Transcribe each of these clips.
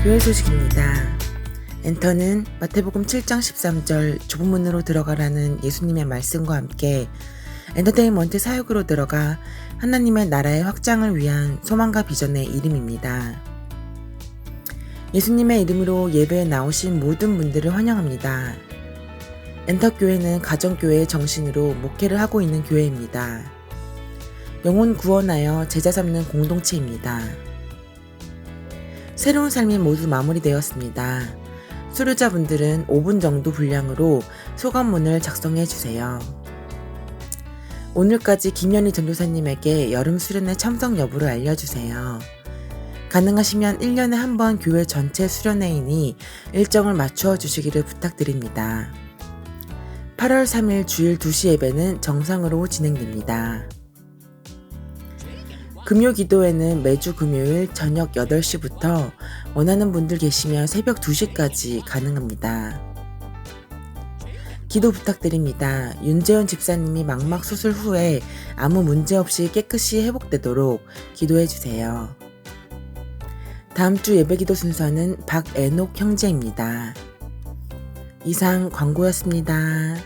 교회 소식입니다. 엔터는 마태복음 7장 13절 좁은 문으로 들어가라는 예수님의 말씀과 함께 엔터테인먼트 사역으로 들어가 하나님의 나라의 확장을 위한 소망과 비전의 이름입니다. 예수님의 이름으로 예배에 나오신 모든 분들을 환영합니다. 엔터교회는 가정교회의 정신으로 목회를 하고 있는 교회입니다. 영혼 구원하여 제자 삼는 공동체입니다. 새로운 삶이 모두 마무리되었습니다. 수료자분들은 5분 정도 분량으로 소감문을 작성해 주세요. 오늘까지 김연희 전도사님에게 여름 수련회 참석 여부를 알려주세요. 가능하시면 1년에 한 번 교회 전체 수련회이니 일정을 맞추어 주시기를 부탁드립니다. 8월 3일 주일 2시 예배는 정상으로 진행됩니다. 금요 기도회는 매주 금요일 저녁 8시부터 원하는 분들 계시면 새벽 2시까지 가능합니다. 기도 부탁드립니다. 윤재현 집사님이 망막 수술 후에 아무 문제 없이 깨끗이 회복되도록 기도해 주세요. 다음 주 예배기도 순서는 박애녹 형제입니다. 이상 광고였습니다.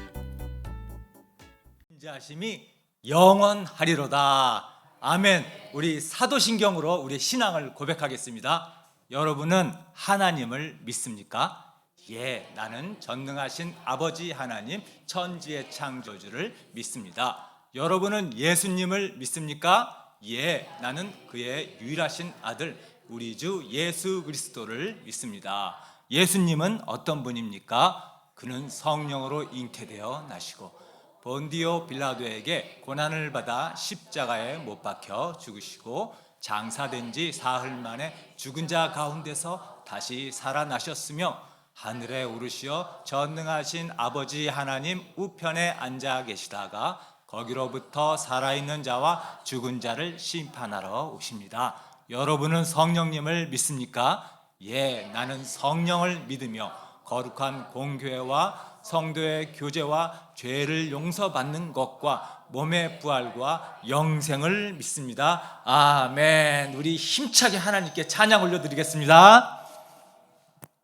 인자하심이 영원하리로다. 아멘. 우리 사도신경으로 우리 신앙을 고백하겠습니다. 여러분은 하나님을 믿습니까? 예, 나는 전능하신 아버지 하나님 천지의 창조주를 믿습니다. 여러분은 예수님을 믿습니까? 예, 나는 그의 유일하신 아들 우리 주 예수 그리스도를 믿습니다. 예수님은 어떤 분입니까? 그는 성령으로 잉태되어 나시고 본디오 빌라도에게 고난을 받아 십자가에 못 박혀 죽으시고 장사된 지 사흘 만에 죽은 자 가운데서 다시 살아나셨으며 하늘에 오르시어 전능하신 아버지 하나님 우편에 앉아 계시다가 거기로부터 살아있는 자와 죽은 자를 심판하러 오십니다. 여러분은 성령님을 믿습니까? 예, 나는 성령을 믿으며 거룩한 공교회와 성도의 교제와 죄를 용서받는 것과 몸의 부활과 영생을 믿습니다. 아멘. 우리 힘차게 하나님께 찬양 올려드리겠습니다.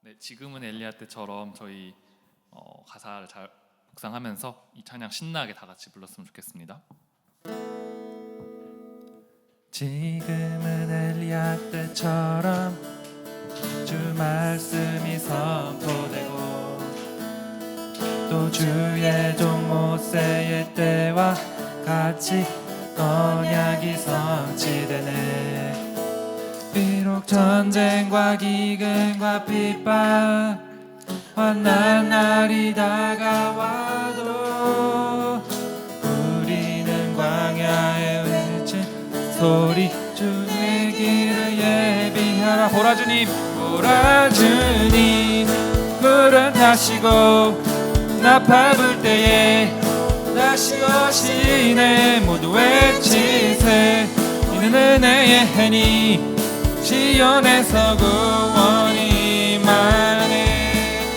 네, 지금은 엘리야 때처럼 저희 가사를 잘 묵상하면서 이 찬양 신나게 다 같이 불렀으면 좋겠습니다. 지금은 엘리야 때처럼 주 말씀이 선포되고 또 주의 종 모세의 때와 같이 언약이 성취되네. 비록 전쟁과 기근과 핍박 환난 날이 다가와도 우리는 광야에 외친 소리 주의 길을 예비하라. 보라 주님, 보라 주님, 구름 타시고 나팔 불 때에 다시 오시네. 모두 외치세. 이는 은혜의 해니 시온에서 구원이 많네.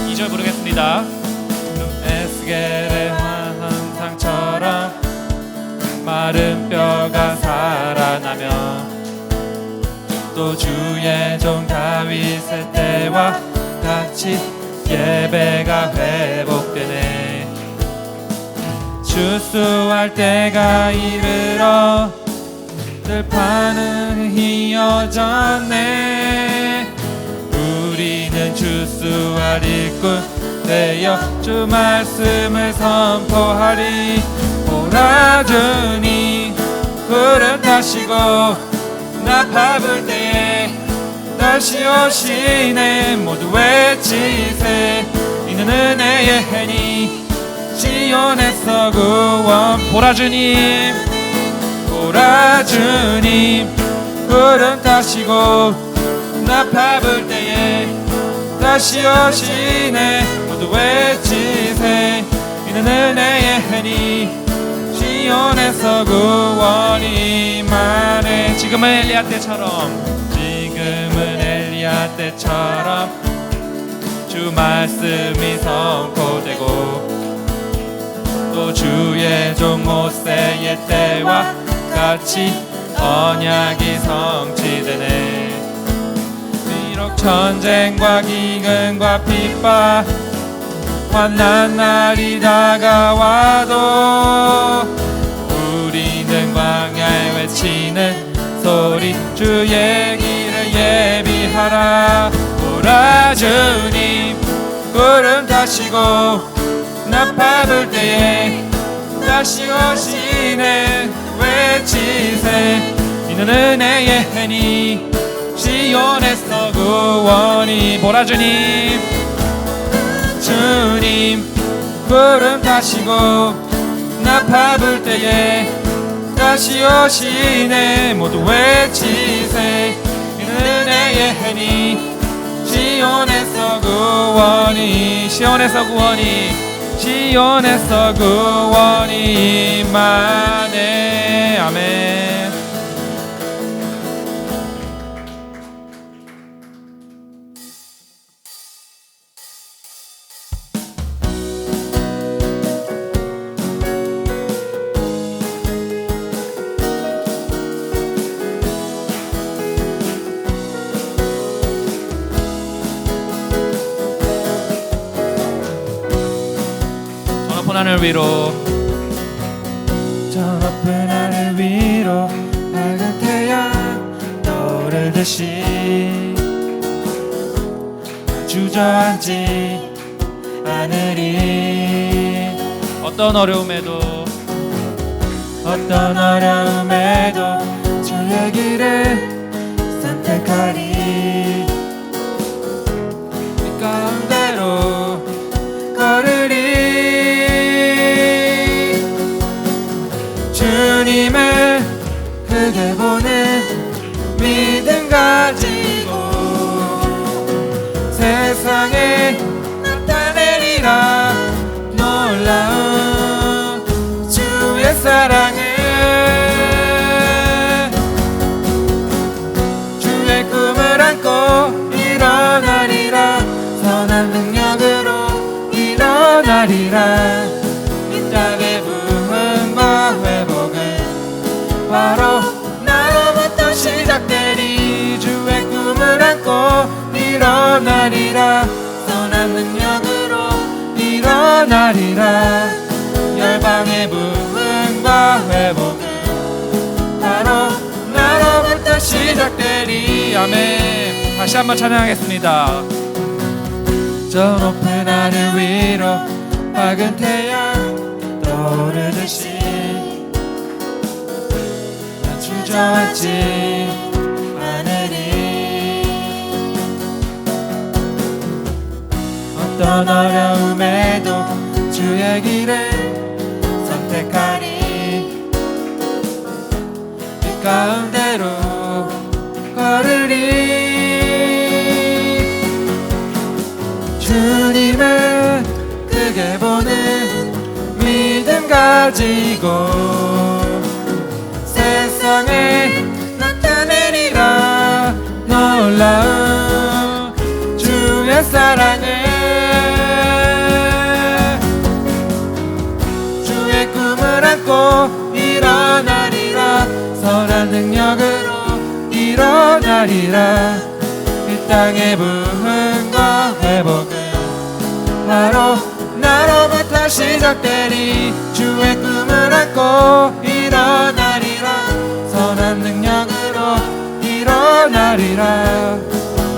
2절 부르겠습니다. 에스겔의 환상처럼 마른 뼈가 살아나며 또 주의 종 다윗의 때와 같이 예배가 회복되네. 추수할 때가 이르러 들판은 휘어졌네. 우리는 추수할 일꾼 되어 주 말씀을 선포하리. 보라 주님, 구름 타시고 나팔 불 때에 다시 오시네. 모두 외치세. 이는 은혜의 해니 시온에서 구원. 보라 주님, 보라 주님, 구름 타시고 나팔 불 때에 다시 오시네. 모두 외치세. 이는 은혜의 해니 시온에서 구원이 많네. 지금은 엘리야 때처럼 주 말씀이 선포되고 또 주의 종 모세의 때와 같이 언약이 성취되네. 비록 전쟁과 기근과 핍박 환난 날이 다가와도 우리는 광야에 외치는 소리 주의 길을 예비하라. 오라 주님 구름 타시고 나파 불 때에 다시 오시네. 외치세 이는 은혜의 해니 시온에서 구원이. 보라 주님 주님 구름 타시고 나파 불 때에 다시 오시네. 모두 외치세 이는 은혜의 해니 시온에서 구원이. 시온에서 구원이. 시온에서 구원이 임하네. 아멘. 높은 하늘 위로 저 높은 하늘 위로 밝은 태양 떠오르듯이 주저앉지 않으리. 어떤 어려움에도 주의 길을 선택하리. 이 가운데로 걸으리. 주님을 크게 보는 믿음 가지고 세상에 나타내리라. 놀라운 주의 사랑을. 주의 꿈을 안고 일어나리라. 선한 능력으로 일어나리라. 이 땅의 부흥과 회복은 바로 나로부터 시작되리. 주의 꿈을 안고 일어나리라. 선한 능력으로 일어나리라. 열방의 부흥과 회복은 바로 나로부터 시작되리. 아멘. 다시 한번 찬양하겠습니다. 저 높은 하늘 위로 밝은 태양 떠오르듯이 난 주저앉지 않으리. 어떤 어려움에도 주의 길을 선택하리. 이 가운데로 걸으리. 주님을 크게 보는 믿음 가지고 세상에 나타내리라. 놀라운 주의 사랑을. 주의 꿈을 안고 일어나리라. 선한 능력으로 일어나리라. 이 땅의 부흥과 회복은 바로 나로부터 시작되리. 주의 꿈을 안고 일어나리라. 선한 능력으로 일어나리라.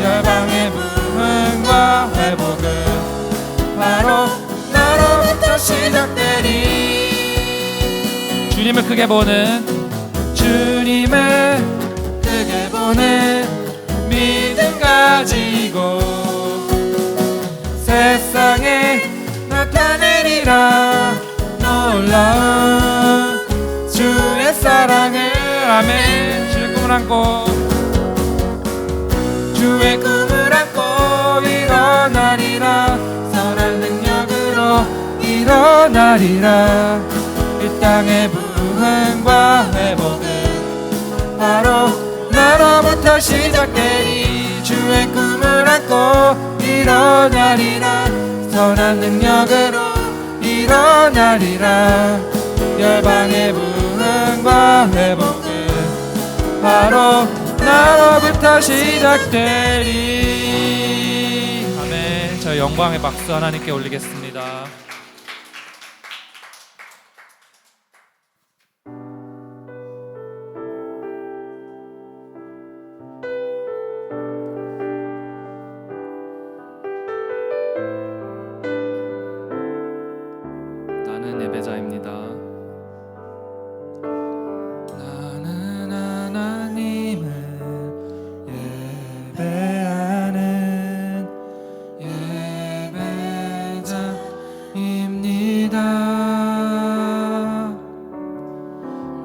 열방의 부흥과 회복은 바로 나로부터 시작되리. 주님을 크게 보는 믿음 가지고 세상에 나타내리라. 놀라운 주의 사랑을. 아멘. 주의 꿈을 안고 일어나리라. 선한 능력으로 일어나리라. 이 땅의 부흥과 회복은 바로 나로부터 시작되리. 주의 꿈을 안고 일어나리라. 선한 능력으로 일어나리라. 열방의 부흥과 회복은 바로 나로부터 부터 시작되리. 아멘. 저 영광의 박수 하나님께 올리겠습니다. 나는 예배자입니다. 나는 하나님을 예배하는 예배자입니다.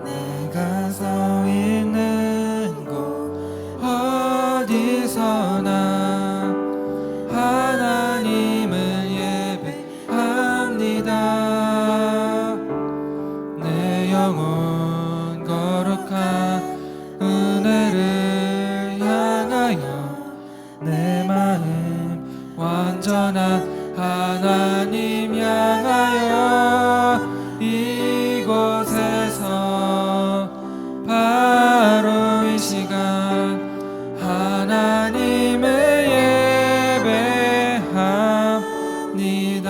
내가 서 있는 곳 어디서나 하나님을 예배합니다. 내 영혼 거룩한 은혜를 향하여 내 마음 완전한 하나님 향하여 이곳에서 바로 이 시간 하나님을 예배합니다.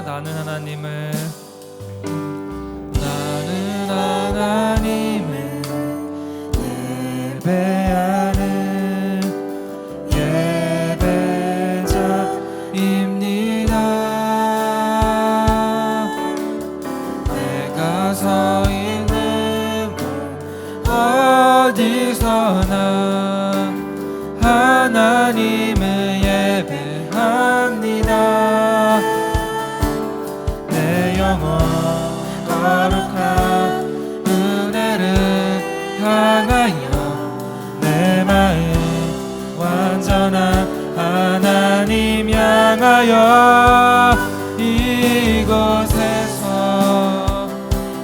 나는 하나님을 예배하는 예배자입니다. 내가 서 있는 곳 어디서나 하나님을 예배합니다. 내 영혼 거룩한 은혜를 향하여 내 마음 완전한 하나님 향하여 이곳에서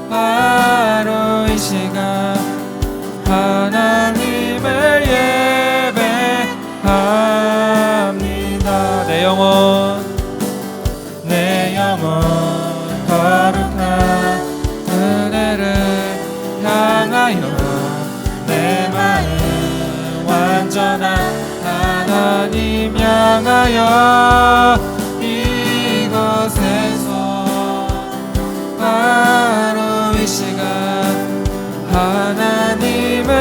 바로 이 시간 하나님을 예배합니다. 내 영혼 거룩한 은혜를 향하여 내 마음 완전한 하나님 향하여 이곳에서 바로 이 시간 하나님을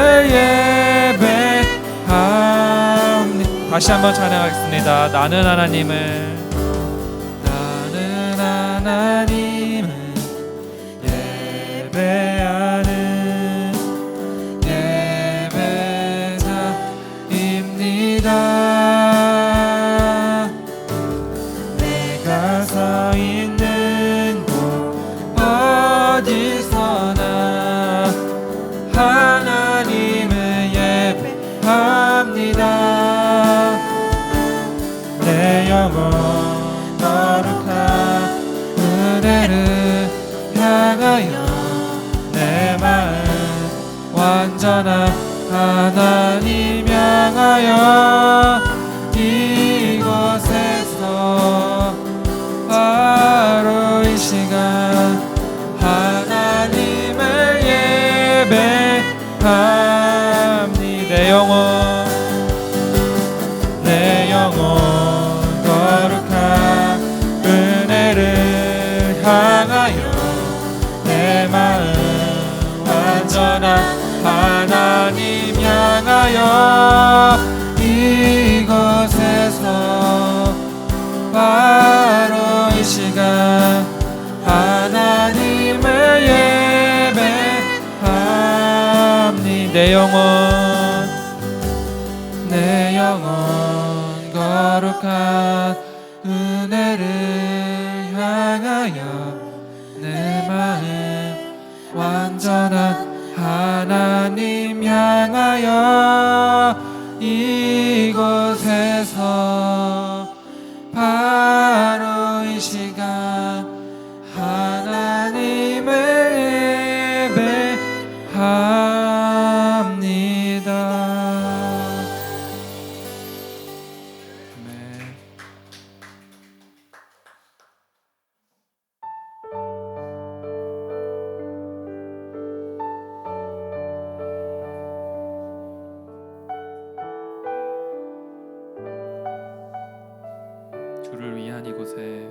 예배합니다. 다시 한번 찬양하겠습니다. 나는 하나님을 예배하는 예배자입니다. 내가 서 있는 곳 어디서나 하나님을 예배합니다. 내 영혼 거룩한 은혜를 향하여 내 마음 완전한 하나님 향하여 이곳에서 바로 이 시간 하나님을 예배합니다. 내 영혼 거룩한 은혜를 향하여 내 마음 완전한 하나님 향하여 이곳에서 바로 이 시간 하나님을 예배합니다. 내 영혼 거룩한 은혜를 향하여 내 마음 완전한 하나님 향하여 이곳에서 바로 이 시간 하나님을 예배합니다. 아멘. 위한 이곳에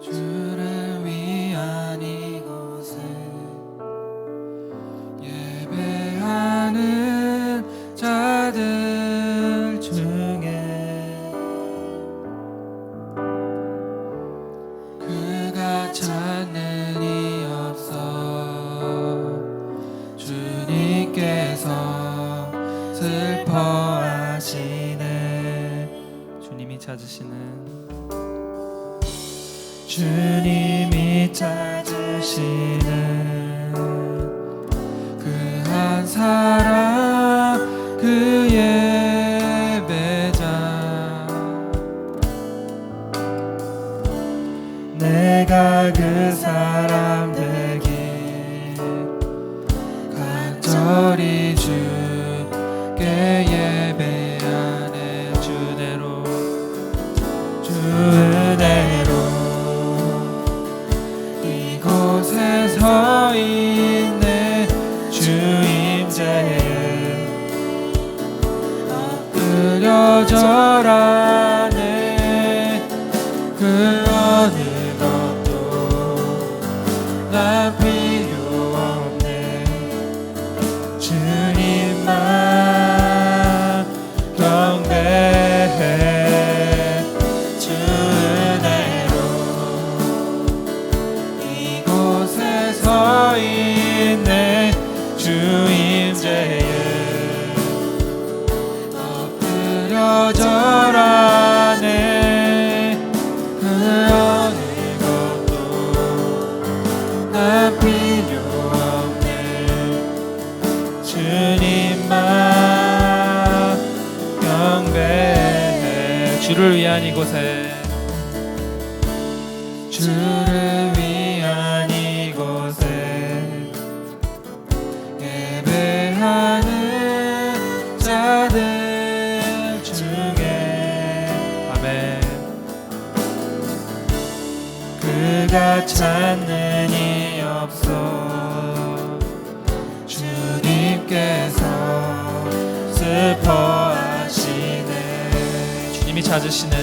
주를 위한 이곳에 예배하는 자들 중에 그가 찾는 이 없어 주님께서 슬퍼하시네. 주님이 찾으시는 그 한 사람 그 예배자 내가 그 사람 되기 간절히 주께 예배하네. 주 은혜로 이곳에 서 있네. 주 임재에 엎드려 절하네. 그 어느 것도 난 필요 없네. 주님만 경배해. 주 은혜로 이곳에 서 있네. 주 임재에 엎드려 절하네. 그 어느 것도 난 필요 없네. 주님만 경배해. 주를 위한 이곳에 주를 위한 이곳에 예배하는 자들 중에 아멘. 그가 찾는 이 없어 주님께서 슬퍼하시네. 주님이 찾으시는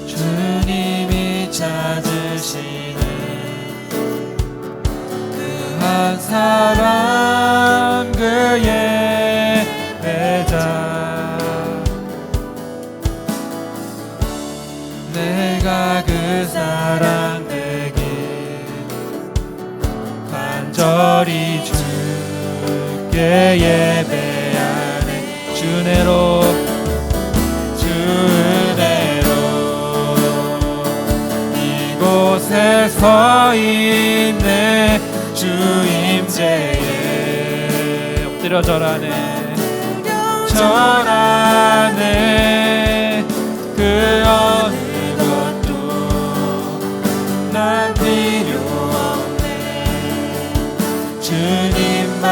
주님이 찾으시는 그 한 사람 그 예배자 내가 그 사람 되길 간절히 주께 예배하네. 주 은혜로 이곳에 서 있네. 주 임재에 엎드려 절하네. 그 어느 것도 난 필요 없네. 주님만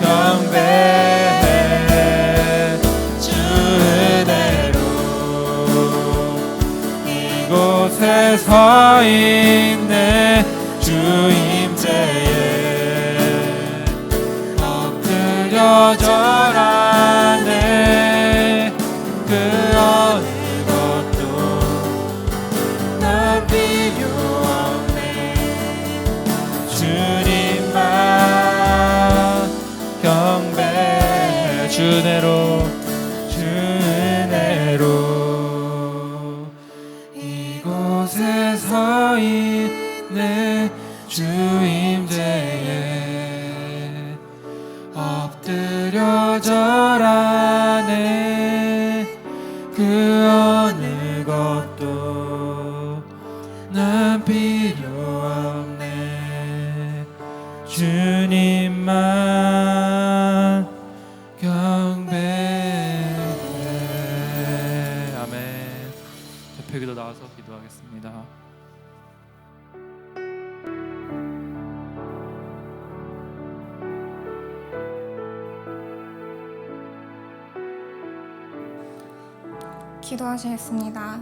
경배해. 주 은혜로 이곳에 서 있네. 주 임재에 엎드려 절하네. 그 어느 것도 난 필요 없네. 주님만 경배해. 주 은혜로 이곳에 서 있네. 주 임재에 엎드려 절하네. 그 어느 것도 난 필요 없네. 주님만 경배해. 아멘. 대표기도 나와서 기도하겠습니다. 기도하시겠습니다.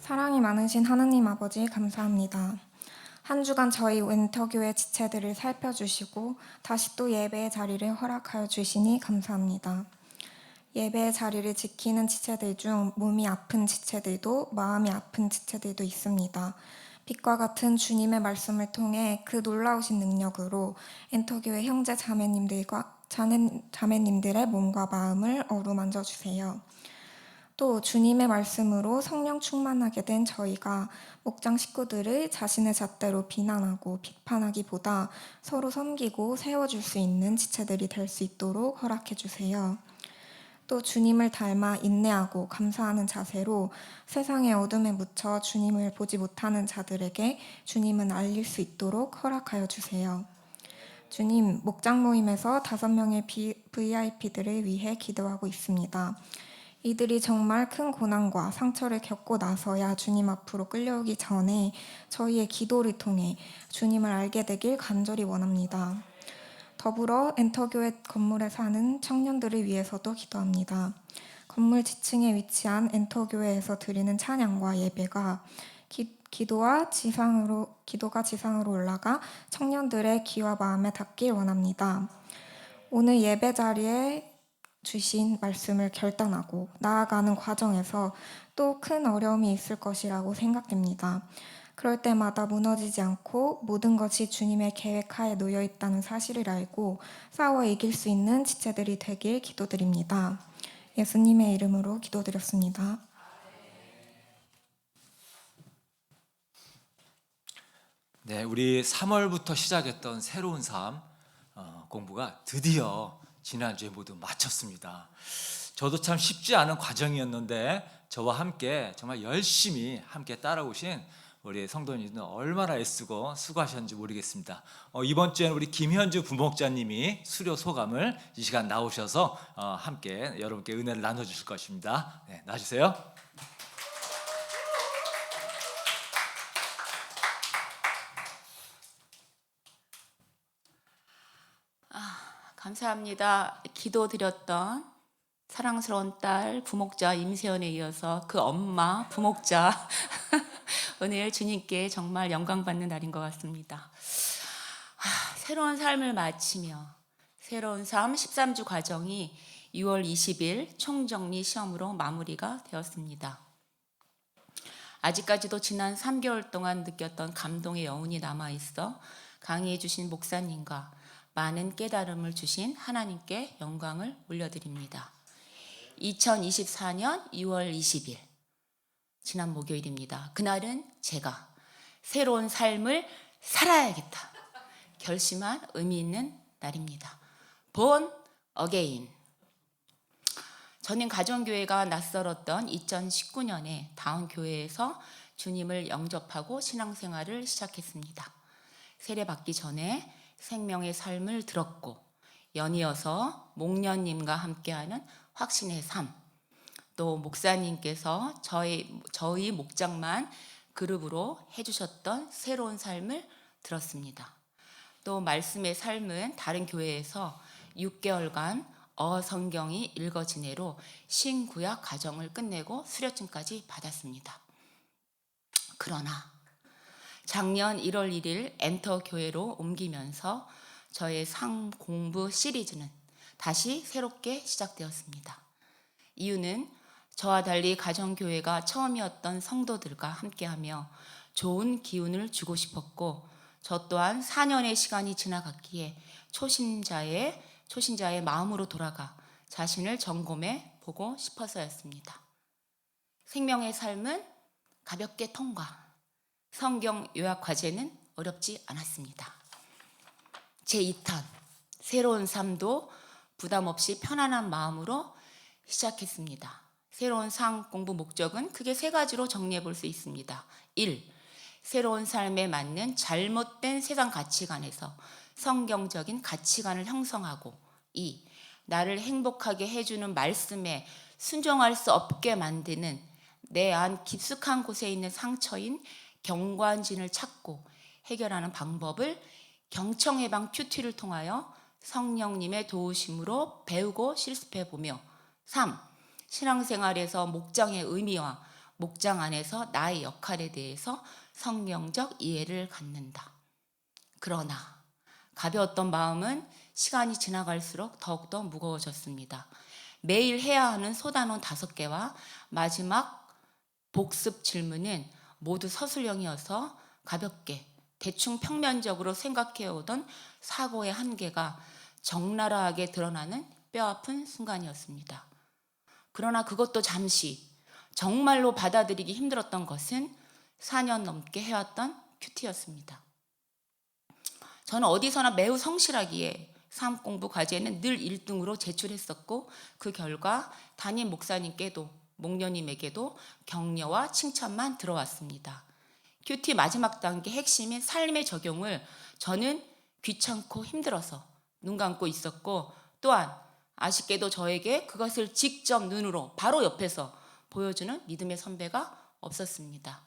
사랑이 많으신 하나님 아버지 감사합니다. 한 주간 저희 윈터교회 지체들을 살펴주시고 다시 또 예배의 자리를 허락하여 주시니 감사합니다. 예배의 자리를 지키는 지체들 중 몸이 아픈 지체들도 마음이 아픈 지체들도 있습니다. 빛과 같은 주님의 말씀을 통해 그 놀라우신 능력으로 엔터교회 형제 자매님들의 몸과 마음을 어루만져 주세요. 또 주님의 말씀으로 성령 충만하게 된 저희가 목장 식구들을 자신의 잣대로 비난하고 비판하기보다 서로 섬기고 세워줄 수 있는 지체들이 될 수 있도록 허락해 주세요. 또 주님을 닮아 인내하고 감사하는 자세로 세상의 어둠에 묻혀 주님을 보지 못하는 자들에게 주님은 알릴 수 있도록 허락하여 주세요. 주님, 목장 모임에서 5명의 VIP들을 위해 기도하고 있습니다. 이들이 정말 큰 고난과 상처를 겪고 나서야 주님 앞으로 끌려오기 전에 저희의 기도를 통해 주님을 알게 되길 간절히 원합니다. 더불어 엔터교회 건물에 사는 청년들을 위해서도 기도합니다. 건물 지층에 위치한 엔터교회에서 드리는 찬양과 예배가 기도가 지상으로 올라가 청년들의 귀와 마음에 닿길 원합니다. 오늘 예배 자리에 주신 말씀을 결단하고 나아가는 과정에서 또 큰 어려움이 있을 것이라고 생각됩니다. 그럴 때마다 무너지지 않고 모든 것이 주님의 계획하에 놓여 있다는 사실을 알고 싸워 이길 수 있는 지체들이 되길 기도드립니다. 예수님의 이름으로 기도드렸습니다. 네, 우리 3월부터 시작했던 새로운 삶 공부가 드디어 지난주에 모두 마쳤습니다. 저도 참 쉽지 않은 과정이었는데 저와 함께 정말 열심히 함께 따라오신 우리 성도님들은 얼마나 애쓰고 수고하셨는지 모르겠습니다. 이번 주에는 우리 김현주 부목자님이 수료 소감을 이 시간 나오셔서 함께 여러분께 은혜를 나눠주실 것입니다. 네, 나와주세요. 감사합니다. 기도드렸던 사랑스러운 딸 부목자 임세연에 이어서 그 엄마 부목자 오늘 주님께 정말 영광받는 날인 것 같습니다. 새로운 삶을 마치며 새로운 삶 13주 과정이 6월 20일 총정리 시험으로 마무리가 되었습니다. 아직까지도 지난 3개월 동안 느꼈던 감동의 여운이 남아있어 강의해 주신 목사님과 많은 깨달음을 주신 하나님께 영광을 올려드립니다. 2024년 6월 20일 지난 목요일입니다. 그날은 제가 새로운 삶을 살아야겠다 결심한 의미 있는 날입니다. Born again. 저는 가정교회가 낯설었던 2019년에 다운교회에서 주님을 영접하고 신앙생활을 시작했습니다. 세례받기 전에 생명의 삶을 들었고 연이어서 목련님과 함께하는 확신의 삶, 또 목사님께서 저희 목장만 그룹으로 해주셨던 새로운 삶을 들었습니다. 또 말씀의 삶은 다른 교회에서 6개월간 성경이 읽어지내로 신구약 과정을 끝내고 수료증까지 받았습니다. 그러나 작년 1월 1일 엔터 교회로 옮기면서 저의 상 공부 시리즈는 다시 새롭게 시작되었습니다. 이유는 저와 달리 가정교회가 처음이었던 성도들과 함께하며 좋은 기운을 주고 싶었고 저 또한 4년의 시간이 지나갔기에 초신자의 마음으로 돌아가 자신을 점검해 보고 싶어서였습니다. 생명의 삶은 가볍게 통과, 성경 요약 과제는 어렵지 않았습니다. 제2탄 새로운 삶도 부담 없이 편안한 마음으로 시작했습니다. 새로운 삶 공부 목적은 크게 3가지로 정리해 볼 수 있습니다. 1. 새로운 삶에 맞는 잘못된 세상 가치관에서 성경적인 가치관을 형성하고 2. 나를 행복하게 해주는 말씀에 순종할 수 없게 만드는 내 안 깊숙한 곳에 있는 상처인 경관진을 찾고 해결하는 방법을 경청해방 큐티를 통하여 성령님의 도우심으로 배우고 실습해보며 3. 신앙생활에서 목장의 의미와 목장 안에서 나의 역할에 대해서 성경적 이해를 갖는다. 그러나 가벼웠던 마음은 시간이 지나갈수록 더욱더 무거워졌습니다. 매일 해야 하는 소단원 5개와 마지막 복습 질문은 모두 서술형이어서 가볍게 대충 평면적으로 생각해오던 사고의 한계가 적나라하게 드러나는 뼈아픈 순간이었습니다. 그러나 그것도 잠시, 정말로 받아들이기 힘들었던 것은 4년 넘게 해왔던 큐티였습니다. 저는 어디서나 매우 성실하기에 삶 공부 과제는 늘 1등으로 제출했었고, 그 결과 담임 목사님께도 목녀님에게도 격려와 칭찬만 들어왔습니다. 큐티 마지막 단계 핵심인 삶의 적용을 저는 귀찮고 힘들어서 눈 감고 있었고, 또한 아쉽게도 저에게 그것을 직접 눈으로 바로 옆에서 보여주는 믿음의 선배가 없었습니다.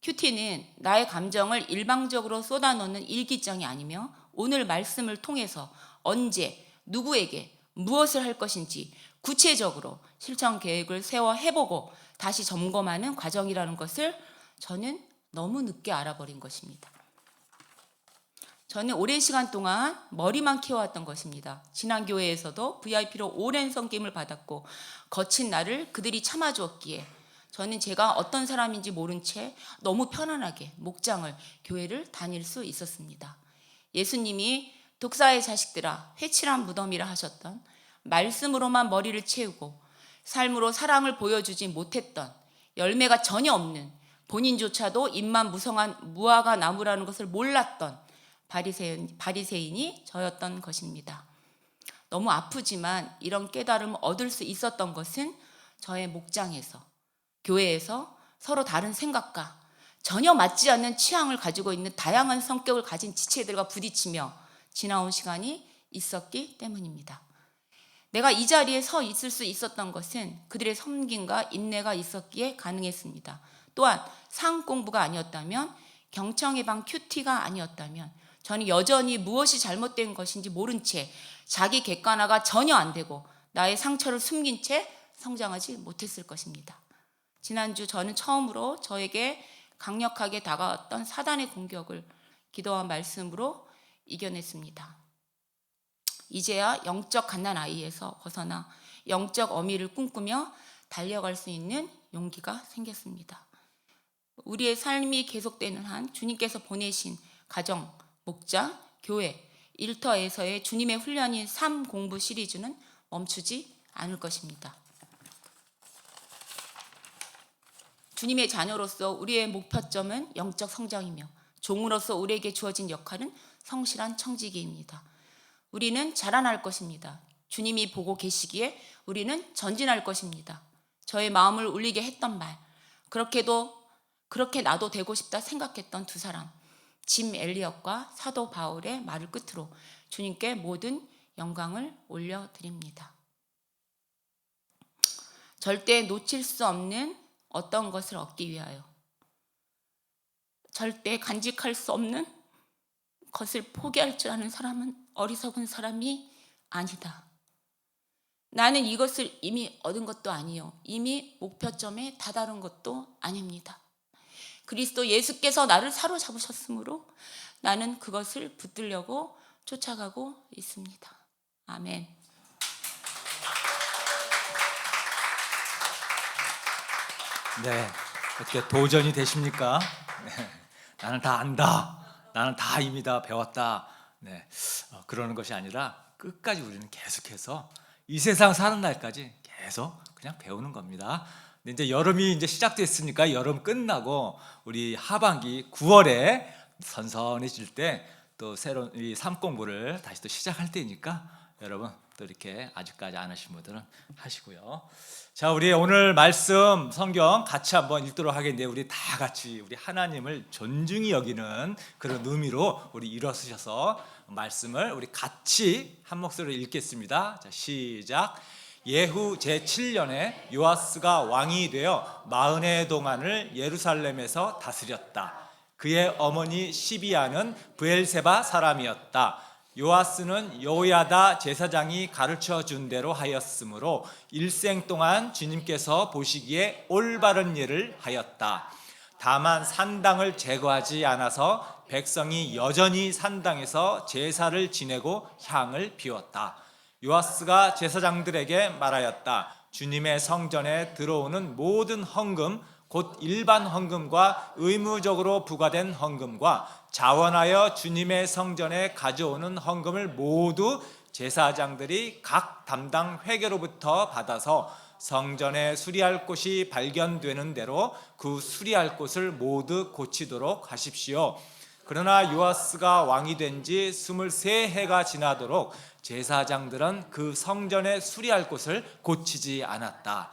큐티는 나의 감정을 일방적으로 쏟아놓는 일기장이 아니며 오늘 말씀을 통해서 언제, 누구에게, 무엇을 할 것인지 구체적으로 실천 계획을 세워 해보고 다시 점검하는 과정이라는 것을 저는 너무 늦게 알아버린 것입니다. 저는 오랜 시간 동안 머리만 키워왔던 것입니다. 지난 교회에서도 VIP로 오랜 섬김을 받았고 거친 나를 그들이 참아주었기에 저는 제가 어떤 사람인지 모른 채 너무 편안하게 목장을, 교회를 다닐 수 있었습니다. 예수님이 독사의 자식들아 회칠한 무덤이라 하셨던 말씀으로만 머리를 채우고 삶으로 사랑을 보여주지 못했던, 열매가 전혀 없는, 본인조차도 입만 무성한 무화과 나무라는 것을 몰랐던 바리새인이 저였던 것입니다. 너무 아프지만 이런 깨달음을 얻을 수 있었던 것은 저의 목장에서, 교회에서 서로 다른 생각과 전혀 맞지 않는 취향을 가지고 있는 다양한 성격을 가진 지체들과 부딪히며 지나온 시간이 있었기 때문입니다. 내가 이 자리에 서 있을 수 있었던 것은 그들의 섬김과 인내가 있었기에 가능했습니다. 또한 상 공부가 아니었다면, 경청의 방 큐티가 아니었다면 저는 여전히 무엇이 잘못된 것인지 모른 채 자기 객관화가 전혀 안 되고 나의 상처를 숨긴 채 성장하지 못했을 것입니다. 지난주 저는 처음으로 저에게 강력하게 다가왔던 사단의 공격을 기도와 말씀으로 이겨냈습니다. 이제야 영적 갓난아이에서 벗어나 영적 어미를 꿈꾸며 달려갈 수 있는 용기가 생겼습니다. 우리의 삶이 계속되는 한 주님께서 보내신 가정, 목장, 교회, 일터에서의 주님의 훈련인 삶 공부 시리즈는 멈추지 않을 것입니다. 주님의 자녀로서 우리의 목표점은 영적 성장이며 종으로서 우리에게 주어진 역할은 성실한 청지기입니다. 우리는 자라날 것입니다. 주님이 보고 계시기에 우리는 전진할 것입니다. 저의 마음을 울리게 했던 말, 그렇게 나도 되고 싶다 생각했던 두 사람, 짐 엘리엇과 사도 바울의 말을 끝으로 주님께 모든 영광을 올려드립니다. 절대 놓칠 수 없는 어떤 것을 얻기 위하여, 절대 간직할 수 없는 것을 포기할 줄 아는 사람은 어리석은 사람이 아니다. 나는 이것을 이미 얻은 것도 아니요, 이미 목표점에 다다른 것도 아닙니다. 그리스도 예수께서 나를 사로잡으셨으므로 나는 그것을 붙들려고 쫓아가고 있습니다. 아멘. 네, 어떻게 도전이 되십니까? 네, 나는 다 안다, 나는 다 이미 다 배웠다. 네, 그러는 것이 아니라 끝까지 우리는 계속해서 이 세상 사는 날까지 계속 그냥 배우는 겁니다. 근데 이제 여름이 이제 시작됐으니까 여름 끝나고 우리 하반기 9월에 선선해질 때 또 새로운 이 삶 공부를 다시 또 시작할 때니까 여러분 또 이렇게 아직까지 안 하신 분들은 하시고요. 자, 우리 오늘 말씀 성경 같이 한번 읽도록 하겠는데, 우리 다 같이 우리 하나님을 존중히 여기는 그런 의미로 우리 일어서셔서 말씀을 우리 같이 한 목소리로 읽겠습니다. 자, 시작. 예후 제7년에 요아스가 왕이 되어 40해 동안을 예루살렘에서 다스렸다. 그의 어머니 시비아는 브엘세바 사람이었다. 요아스는 여호야다 제사장이 가르쳐 준 대로 하였으므로 일생 동안 주님께서 보시기에 올바른 일을 하였다. 다만 산당을 제거하지 않아서 백성이 여전히 산당에서 제사를 지내고 향을 피웠다. 요아스가 제사장들에게 말하였다. 주님의 성전에 들어오는 모든 헌금, 곧 일반 헌금과 의무적으로 부과된 헌금과 자원하여 주님의 성전에 가져오는 헌금을 모두 제사장들이 각 담당 회계로부터 받아서 성전에 수리할 곳이 발견되는 대로 그 수리할 곳을 모두 고치도록 하십시오. 그러나 요아스가 왕이 된 지 23해가 지나도록 제사장들은 그 성전에 수리할 곳을 고치지 않았다.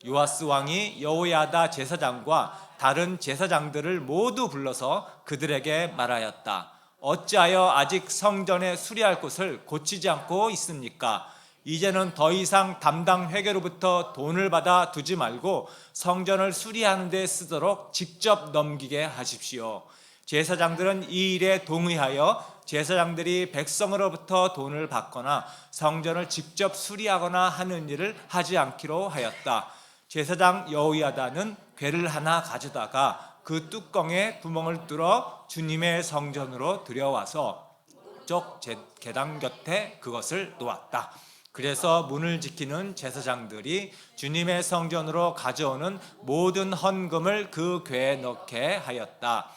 요아스 왕이 여호야다 제사장과 다른 제사장들을 모두 불러서 그들에게 말하였다. 어찌하여 아직 성전에 수리할 곳을 고치지 않고 있습니까? 이제는 더 이상 담당 회계로부터 돈을 받아 두지 말고 성전을 수리하는 데 쓰도록 직접 넘기게 하십시오. 제사장들은 이 일에 동의하여 제사장들이 백성으로부터 돈을 받거나 성전을 직접 수리하거나 하는 일을 하지 않기로 하였다. 제사장 여호야다는 궤를 하나 가져다가 그 뚜껑에 구멍을 뚫어 주님의 성전으로 들여와서 쪽 계단 곁에 그것을 놓았다. 그래서 문을 지키는 제사장들이 주님의 성전으로 가져오는 모든 헌금을 그 궤에 넣게 하였다.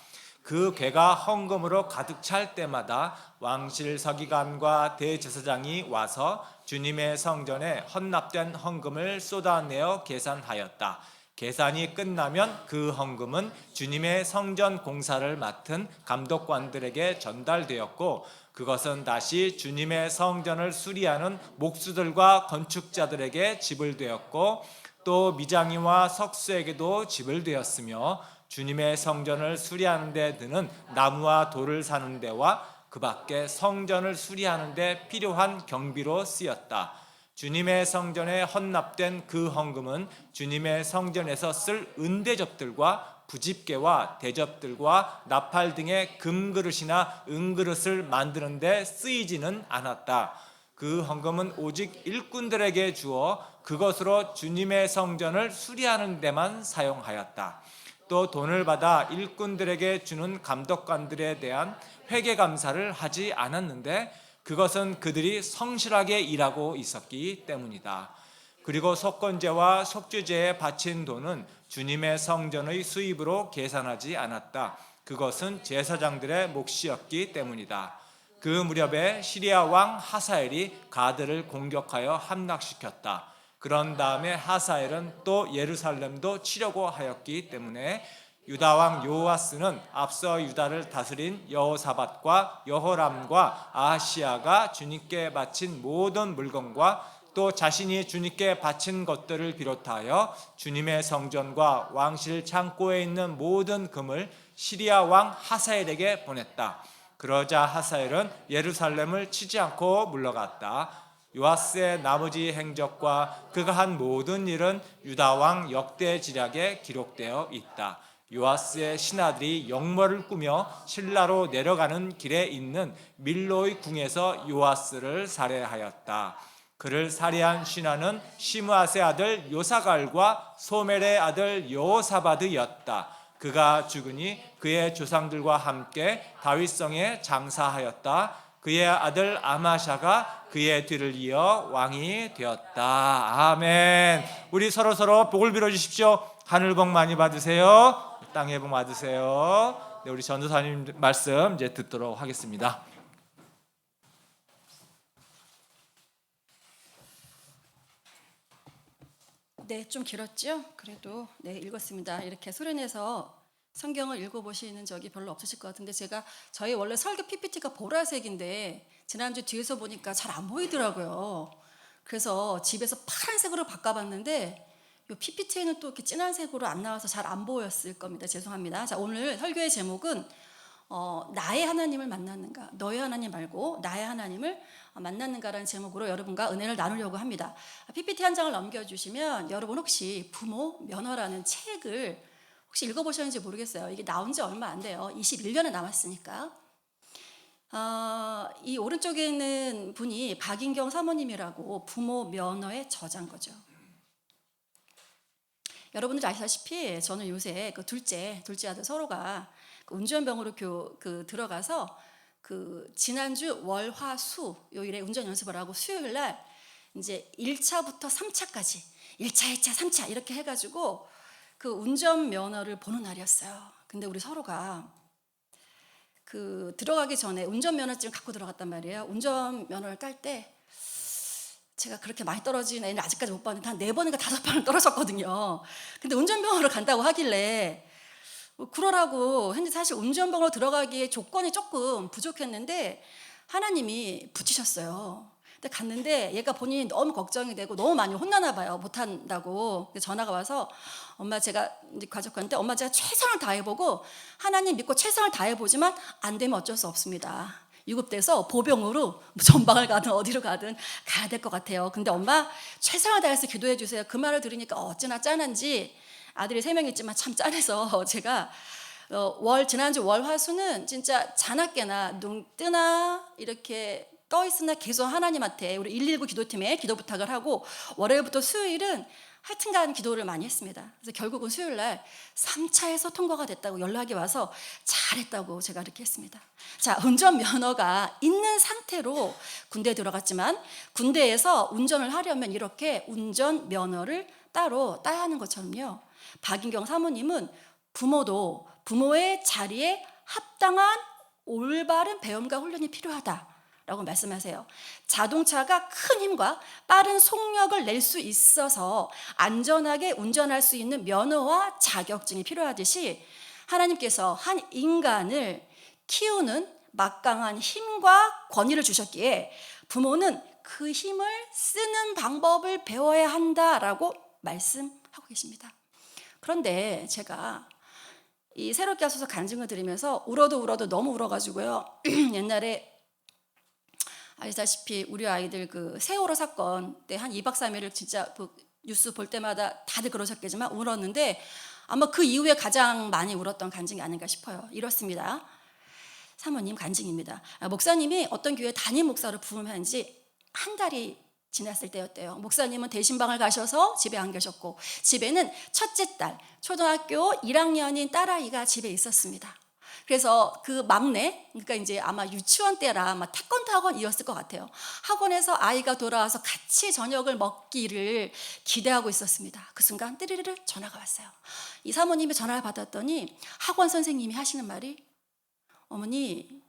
그 궤가 헌금으로 가득 찰 때마다 왕실 서기관과 대제사장이 와서 주님의 성전에 헌납된 헌금을 쏟아내어 계산하였다. 계산이 끝나면 그 헌금은 주님의 성전 공사를 맡은 감독관들에게 전달되었고, 그것은 다시 주님의 성전을 수리하는 목수들과 건축자들에게 지불되었고, 또 미장이와 석수에게도 지불되었으며, 주님의 성전을 수리하는 데 드는 나무와 돌을 사는 데와 그 밖에 성전을 수리하는 데 필요한 경비로 쓰였다. 주님의 성전에 헌납된 그 헌금은 주님의 성전에서 쓸 은대접들과 부집개와 대접들과 나팔 등의 금그릇이나 은그릇을 만드는 데 쓰이지는 않았다. 그 헌금은 오직 일꾼들에게 주어 그것으로 주님의 성전을 수리하는 데만 사용하였다. 또 돈을 받아 일꾼들에게 주는 감독관들에 대한 회계감사를 하지 않았는데 그것은 그들이 성실하게 일하고 있었기 때문이다. 그리고 속건제와 속죄제에 바친 돈은 주님의 성전의 수입으로 계산하지 않았다. 그것은 제사장들의 몫이었기 때문이다. 그 무렵에 시리아 왕 하사엘이 가드를 공격하여 함락시켰다. 그런 다음에 하사엘은 또 예루살렘도 치려고 하였기 때문에 유다 왕 요아스는 앞서 유다를 다스린 여호사밧과 여호람과 아하시야가 주님께 바친 모든 물건과 또 자신이 주님께 바친 것들을 비롯하여 주님의 성전과 왕실 창고에 있는 모든 금을 시리아 왕 하사엘에게 보냈다. 그러자 하사엘은 예루살렘을 치지 않고 물러갔다. 요아스의 나머지 행적과 그가 한 모든 일은 유다 왕 역대지략에 기록되어 있다. 요아스의 신하들이 영모를 꾸며 신라로 내려가는 길에 있는 밀로의 궁에서 요아스를 살해하였다. 그를 살해한 신하는 시므아스의 아들 요사갈과 소멜의 아들 여호사밧이었다. 그가 죽으니 그의 조상들과 함께 다윗성에 장사하였다. 그의 아들 아마샤가 그의 뒤를 이어 왕이 되었다. 아멘. 우리 서로 복을 빌어 주십시오. 하늘 복 많이 받으세요. 땅에 복 받으세요. 네, 우리 전도사님 말씀 이제 듣도록 하겠습니다. 네, 좀 길었죠? 그래도 네, 읽었습니다. 이렇게 소련에서 성경을 읽어보시는 적이 별로 없으실 것 같은데 저희 원래 설교 PPT가 보라색인데 지난주 뒤에서 보니까 잘 안 보이더라고요. 그래서 집에서 파란색으로 바꿔봤는데 이 PPT에는 또 이렇게 진한 색으로 안 나와서 잘 안 보였을 겁니다. 죄송합니다. 자, 오늘 설교의 제목은 나의 하나님을 만났는가, 너의 하나님 말고 나의 하나님을 만났는가라는 제목으로 여러분과 은혜를 나누려고 합니다. PPT 한 장을 넘겨주시면 여러분 혹시 부모 면허라는 책을 혹시 읽어보셨는지 모르겠어요. 이게 나온 지 얼마 안 돼요. 21년에 남았으니까. 이 오른쪽에 있는 분이 박인경 사모님이라고 부모 면허의 저자인 거죠. 여러분들 아시다시피 저는 요새 그 둘째 아들 서로가 그 운전병으로 들어가서 그 지난주 월화수 요일에 운전 연습을 하고 수요일 날 이제 1차부터 3차까지 1차, 2차, 3차 이렇게 해가지고 그 운전 면허를 보는 날이었어요. 근데 우리 서로가 그 들어가기 전에 운전 면허증을 갖고 들어갔단 말이에요. 운전 면허를 딸 때 제가 그렇게 많이 떨어진 애는 아직까지 못 봤는데 한 4번인가 5번은 떨어졌거든요. 근데 운전병으로 간다고 하길래 그러라고 했는데 사실 운전병으로 들어가기에 조건이 조금 부족했는데 하나님이 붙이셨어요. 근데 갔는데 얘가 본인이 너무 걱정이 되고 너무 많이 혼나나 봐요. 못한다고. 전화가 와서 엄마 제가 이제 가족한테 엄마 제가 최선을 다해보고 하나님 믿고 최선을 다해보지만 안 되면 어쩔 수 없습니다. 유급돼서 보병으로 전방을 가든 어디로 가든 가야 될 것 같아요. 근데 엄마 최선을 다해서 기도해 주세요. 그 말을 들으니까 어찌나 짠한지 아들이 3명 있지만 참 짠해서 제가 지난주 월화수는 진짜 자나깨나 눈 뜨나 이렇게 떠 있으나 계속 하나님한테 우리 119 기도팀에 기도 부탁을 하고 월요일부터 수요일은 하여튼간 기도를 많이 했습니다. 그래서 결국은 수요일 날 3차에서 통과가 됐다고 연락이 와서 잘했다고 제가 이렇게 했습니다. 자, 운전면허가 있는 상태로 군대에 들어갔지만 군대에서 운전을 하려면 이렇게 운전면허를 따로 따야 하는 것처럼요. 박인경 사모님은 부모도 부모의 자리에 합당한 올바른 배움과 훈련이 필요하다 라고 말씀하세요. 자동차가 큰 힘과 빠른 속력을 낼 수 있어서 안전하게 운전할 수 있는 면허와 자격증이 필요하듯이 하나님께서 한 인간을 키우는 막강한 힘과 권위를 주셨기에 부모는 그 힘을 쓰는 방법을 배워야 한다라고 말씀하고 계십니다. 그런데 제가 이 새롭게 하소서 간증을 들으면서 울어도 너무 울어가지고요. 옛날에 아시다시피 우리 아이들 그 세월호 사건 때 한 2박 3일을 진짜 뉴스 볼 때마다 다들 그러셨겠지만 울었는데 아마 그 이후에 가장 많이 울었던 간증이 아닌가 싶어요. 이렇습니다. 사모님 간증입니다. 목사님이 어떤 교회 담임 목사로 부임한 지 한 달이 지났을 때였대요. 목사님은 대신방을 가셔서 집에 안 계셨고 집에는 첫째 딸 초등학교 1학년인 딸아이가 집에 있었습니다. 그래서 그 막내, 그러니까 이제 아마 유치원 때라 아마 태권도 학원이었을 것 같아요. 학원에서 아이가 돌아와서 같이 저녁을 먹기를 기대하고 있었습니다. 그 순간 띠리르르 전화가 왔어요. 이 사모님이 전화를 받았더니 학원 선생님이 하시는 말이 어머니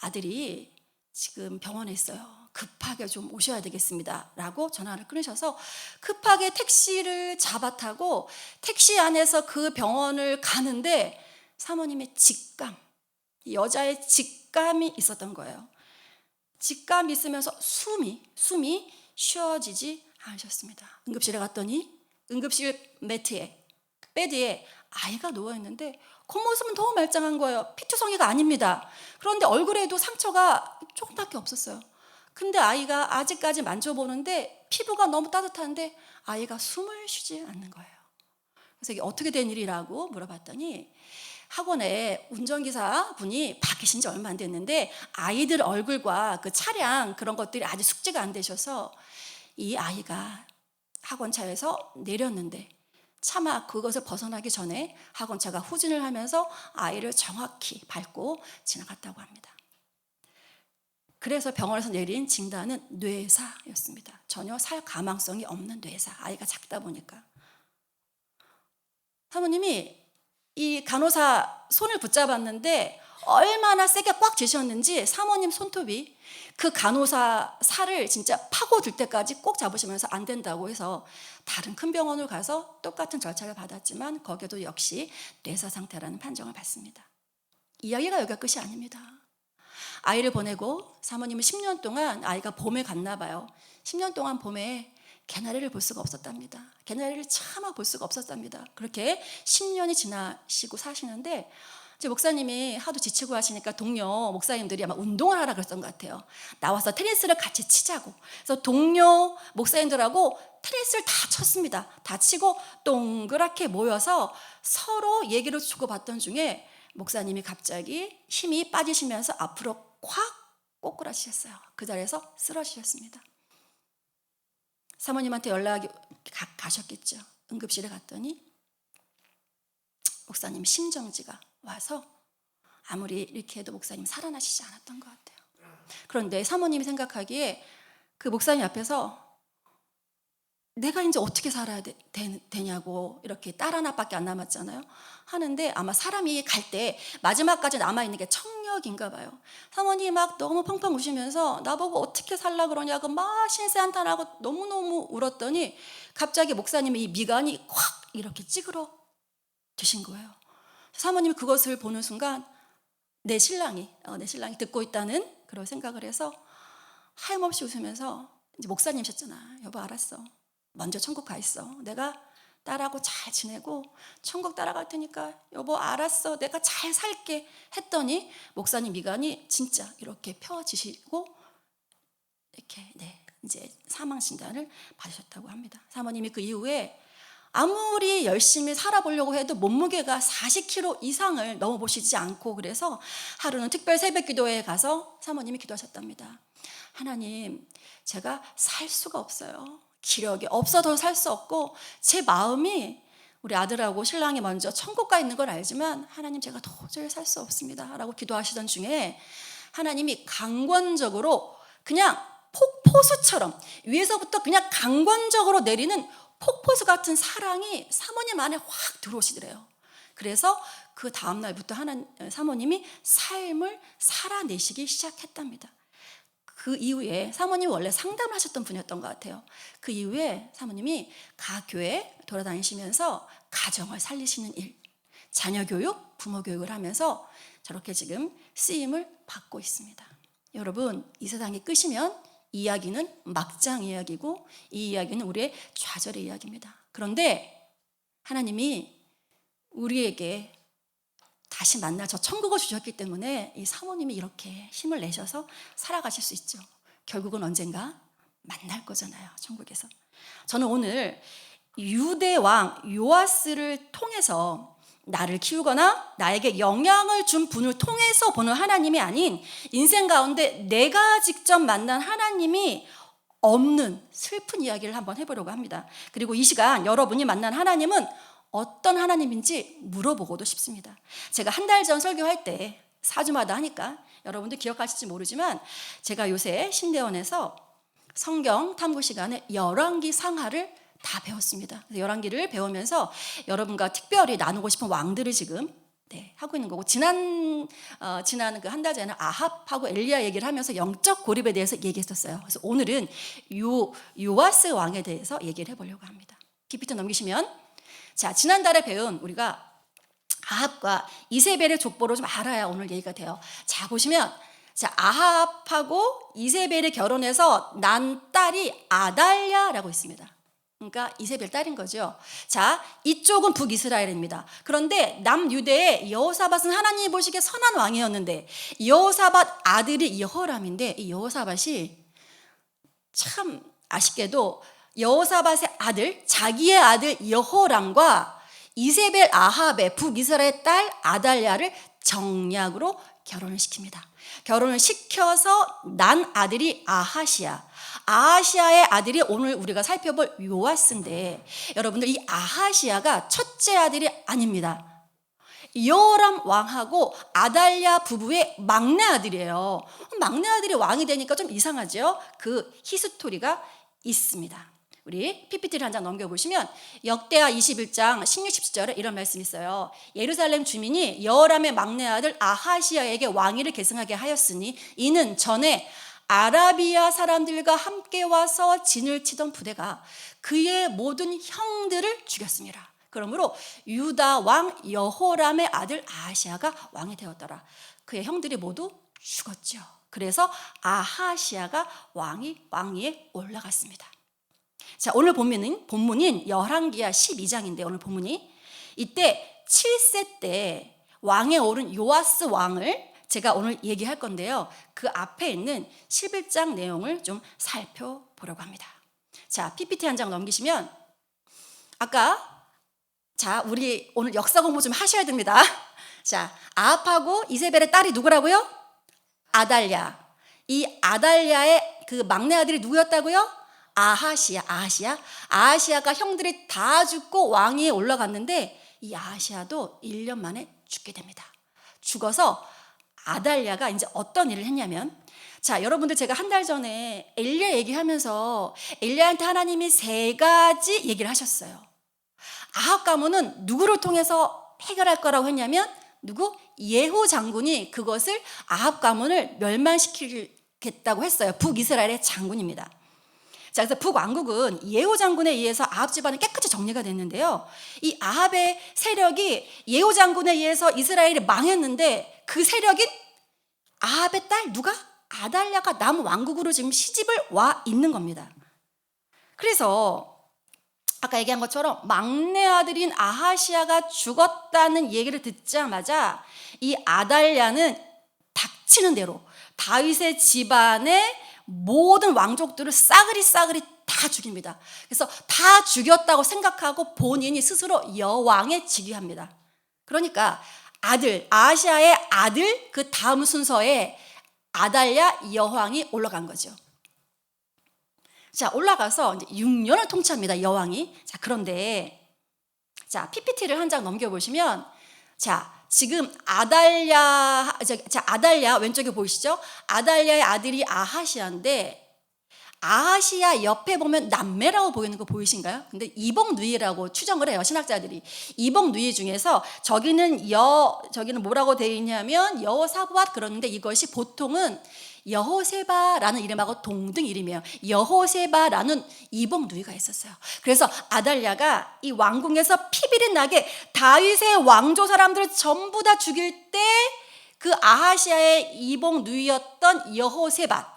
아들이 지금 병원에 있어요. 급하게 좀 오셔야 되겠습니다 라고 전화를 끊으셔서 급하게 택시를 잡아 타고 택시 안에서 그 병원을 가는데 사모님의 직감, 여자의 직감이 있었던 거예요. 직감이 있으면서 숨이 쉬어지지 않으셨습니다. 응급실에 갔더니 응급실 베드에 아이가 누워있는데 겉모습은 너무 말짱한 거예요. 피투성이가 아닙니다. 그런데 얼굴에도 상처가 조금밖에 없었어요. 근데 아이가 아직까지 만져보는데 피부가 너무 따뜻한데 아이가 숨을 쉬지 않는 거예요. 그래서 이게 어떻게 된 일이라고 물어봤더니 학원에 운전기사 분이 바뀌신 지 얼마 안 됐는데 아이들 얼굴과 그 차량 그런 것들이 아직 숙지가 안 되셔서 이 아이가 학원차에서 내렸는데 차마 그것을 벗어나기 전에 학원차가 후진을 하면서 아이를 정확히 밟고 지나갔다고 합니다. 그래서 병원에서 내린 진단은 뇌사였습니다. 전혀 살 가망성이 없는 뇌사. 아이가 작다 보니까. 사모님이 이 간호사 손을 붙잡았는데 얼마나 세게 꽉 쥐셨는지 사모님 손톱이 그 간호사 살을 진짜 파고들 때까지 꼭 잡으시면서 안 된다고 해서 다른 큰 병원을 가서 똑같은 절차를 받았지만 거기에도 역시 뇌사 상태라는 판정을 받습니다. 이야기가 여기가 끝이 아닙니다. 아이를 보내고 사모님은 10년 동안 아이가 봄에 갔나 봐요. 10년 동안 봄에 개나리를 볼 수가 없었답니다. 개나리를 차마 볼 수가 없었답니다. 그렇게 10년이 지나시고 사시는데 이제 목사님이 하도 지치고 하시니까 동료 목사님들이 아마 운동을 하라 그랬던 것 같아요. 나와서 테니스를 같이 치자고. 그래서 동료 목사님들하고 테니스를 다 쳤습니다. 다 치고 동그랗게 모여서 서로 얘기를 주고받던 중에 목사님이 갑자기 힘이 빠지시면서 앞으로 콱 꼬꾸라지셨어요. 그 자리에서 쓰러지셨습니다. 사모님한테 연락이 가셨겠죠. 응급실에 갔더니 목사님 심정지가 와서 아무리 이렇게 해도 목사님 살아나시지 않았던 것 같아요. 그런데 사모님이 생각하기에 그 목사님 앞에서 내가 이제 어떻게 살아야 되냐고, 이렇게 딸 하나밖에 안 남았잖아요. 하는데 아마 사람이 갈 때 마지막까지 남아있는 게 청력인가 봐요. 사모님이 막 너무 펑펑 우시면서 나보고 어떻게 살라 그러냐고 막 신세한탄하고 너무너무 울었더니 갑자기 목사님의 이 미간이 확 이렇게 찌그러 드신 거예요. 사모님이 그것을 보는 순간 내 신랑이 듣고 있다는 그런 생각을 해서 하염없이 웃으면서, 이제 목사님이셨잖아. 여보 알았어. 먼저 천국 가 있어. 내가 딸하고 잘 지내고 천국 따라갈 테니까 여보 알았어. 내가 잘 살게 했더니 목사님 미간이 진짜 이렇게 펴지시고 이렇게 이제 사망 진단을 받으셨다고 합니다. 사모님이 그 이후에 아무리 열심히 살아보려고 해도 몸무게가 40kg 이상을 넘어보시지 않고, 그래서 하루는 특별 새벽 기도회에 가서 사모님이 기도하셨답니다. 하나님, 제가 살 수가 없어요. 기력이 없어도 살 수 없고 제 마음이, 우리 아들하고 신랑이 먼저 천국 가 있는 걸 알지만 하나님 제가 도저히 살 수 없습니다 라고 기도하시던 중에 하나님이 강권적으로 그냥 폭포수처럼 위에서부터 그냥 강권적으로 내리는 폭포수 같은 사랑이 사모님 안에 확 들어오시더래요. 그래서 그 다음 날부터 사모님이 삶을 살아내시기 시작했답니다. 그 이후에 사모님이 원래 상담을 하셨던 분이었던 것 같아요. 그 이후에 사모님이 각 교회 돌아다니시면서 가정을 살리시는 일, 자녀 교육, 부모 교육을 하면서 저렇게 지금 쓰임을 받고 있습니다. 여러분, 이 세상이 끝이면 이 이야기는 막장 이야기고 이 이야기는 우리의 좌절의 이야기입니다. 그런데 하나님이 우리에게 다시 만나 저 천국을 주셨기 때문에 이 사모님이 이렇게 힘을 내셔서 살아가실 수 있죠. 결국은 언젠가 만날 거잖아요, 천국에서. 저는 오늘 유대 왕 요아스를 통해서 나를 키우거나 나에게 영향을 준 분을 통해서 보는 하나님이 아닌, 인생 가운데 내가 직접 만난 하나님이 없는 슬픈 이야기를 한번 해보려고 합니다. 그리고 이 시간 여러분이 만난 하나님은 어떤 하나님인지 물어보고도 싶습니다. 제가 한 달 전 설교할 때 4주마다 하니까 여러분들 기억하실지 모르지만, 제가 요새 신대원에서 성경 탐구 시간에 열왕기 상하를 다 배웠습니다. 열왕기를 배우면서 여러분과 특별히 나누고 싶은 왕들을 지금 하고 있는 거고, 지난 그 한 달 전에 아합하고 엘리야 얘기를 하면서 영적 고립에 대해서 얘기했었어요. 그래서 오늘은 요아스 왕에 대해서 얘기를 해보려고 합니다. PPT 넘기시면, 자, 지난달에 배운 우리가 아합과 이세벨의 족보를 좀 알아야 오늘 얘기가 돼요. 자, 보시면, 자, 아합하고 이세벨이 결혼해서 난 딸이 아달랴라고 있습니다. 그러니까 이세벨 딸인 거죠. 자, 이쪽은 북이스라엘입니다. 그런데 남유대의 여호사밧은 하나님이 보시기에 선한 왕이었는데, 여호사밧 아들이 여호람인데, 이 여호사밧이 참 아쉽게도 여호사밧의 아들, 자기의 아들 여호람과 이세벨 아합의 북이스라엘 딸 아달랴를 정략으로 결혼을 시킵니다. 결혼을 시켜서 난 아들이 아하시야. 아하시야의 아들이 오늘 우리가 살펴볼 요아스인데, 여러분들 이 아하시야가 첫째 아들이 아닙니다. 여호람 왕하고 아달랴 부부의 막내 아들이에요. 막내 아들이 왕이 되니까 좀 이상하죠? 그 히스토리가 있습니다. 우리 PPT를 한 장 넘겨보시면 역대하 21장 16, 17절에 이런 말씀이 있어요. 예루살렘 주민이 여호람의 막내 아들 아하시야에게 왕위를 계승하게 하였으니 이는 전에 아라비아 사람들과 함께 와서 진을 치던 부대가 그의 모든 형들을 죽였습니다. 그러므로 유다 왕 여호람의 아들 아하시야가 왕이 되었더라. 그의 형들이 모두 죽었죠. 그래서 아하시야가 왕위에 올라갔습니다. 자, 오늘 본문인 열왕기하 12장인데, 오늘 본문이 이때 7세 때 왕에 오른 요아스 왕을 제가 오늘 얘기할 건데요. 그 앞에 있는 11장 내용을 좀 살펴보려고 합니다. 자, PPT 한 장 넘기시면, 자, 우리 오늘 역사 공부 좀 하셔야 됩니다. 자, 아합하고 이세벨의 딸이 누구라고요? 아달랴. 이 아달랴의 그 막내 아들이 누구였다고요? 아하시야가 형들이 다 죽고 왕위에 올라갔는데, 이 아하시아도 1년 만에 죽게 됩니다. 죽어서 아달랴가 이제 어떤 일을 했냐면, 자, 여러분들 제가 한 달 전에 엘리야 얘기하면서 엘리야한테 하나님이 3가지 얘기를 하셨어요. 아합 가문은 누구를 통해서 해결할 거라고 했냐면 누구? 예후 장군이 그것을 아합 가문을 멸망시키겠다고 했어요. 북이스라엘의 장군입니다. 자, 그래서 북왕국은 예후 장군에 의해서 아합 집안은 깨끗이 정리가 됐는데요. 이 아합의 세력이 예후 장군에 의해서 이스라엘이 망했는데 그 세력인 아합의 딸 누가? 아달랴가 남왕국으로 지금 시집을 와 있는 겁니다. 그래서 아까 얘기한 것처럼 막내 아들인 아하시아가 죽었다는 얘기를 듣자마자 이 아달랴는 닥치는 대로 다윗의 집안의 모든 왕족들을 싸그리 다 죽입니다. 그래서 다 죽였다고 생각하고 본인이 스스로 여왕에 즉위합니다. 그러니까 아들, 아하시아의 아들 그 다음 순서에 아달랴 여왕이 올라간 거죠. 자, 올라가서 이제 6년을 통치합니다, 여왕이. 자, 그런데 자, PPT를 한 장 넘겨보시면, 자, 지금 아달랴 왼쪽에 보이시죠? 아달랴의 아들이 아하시아인데, 아하시아 옆에 보면 남매라고 보이는 거 보이신가요? 근데 이복 누이라고 추정을 해요, 신학자들이. 이복 누이 중에서 저기는 뭐라고 되어 있냐면 여호사밧 그러는데 이것이 보통은 여호세바라는 이름하고 동등 이름이에요. 여호세바라는 이복 누이가 있었어요. 그래서 아달랴가 이 왕궁에서 피비린 나게 다윗의 왕조 사람들을 전부 다 죽일 때 그 아하시아의 이복 누이였던 여호세바가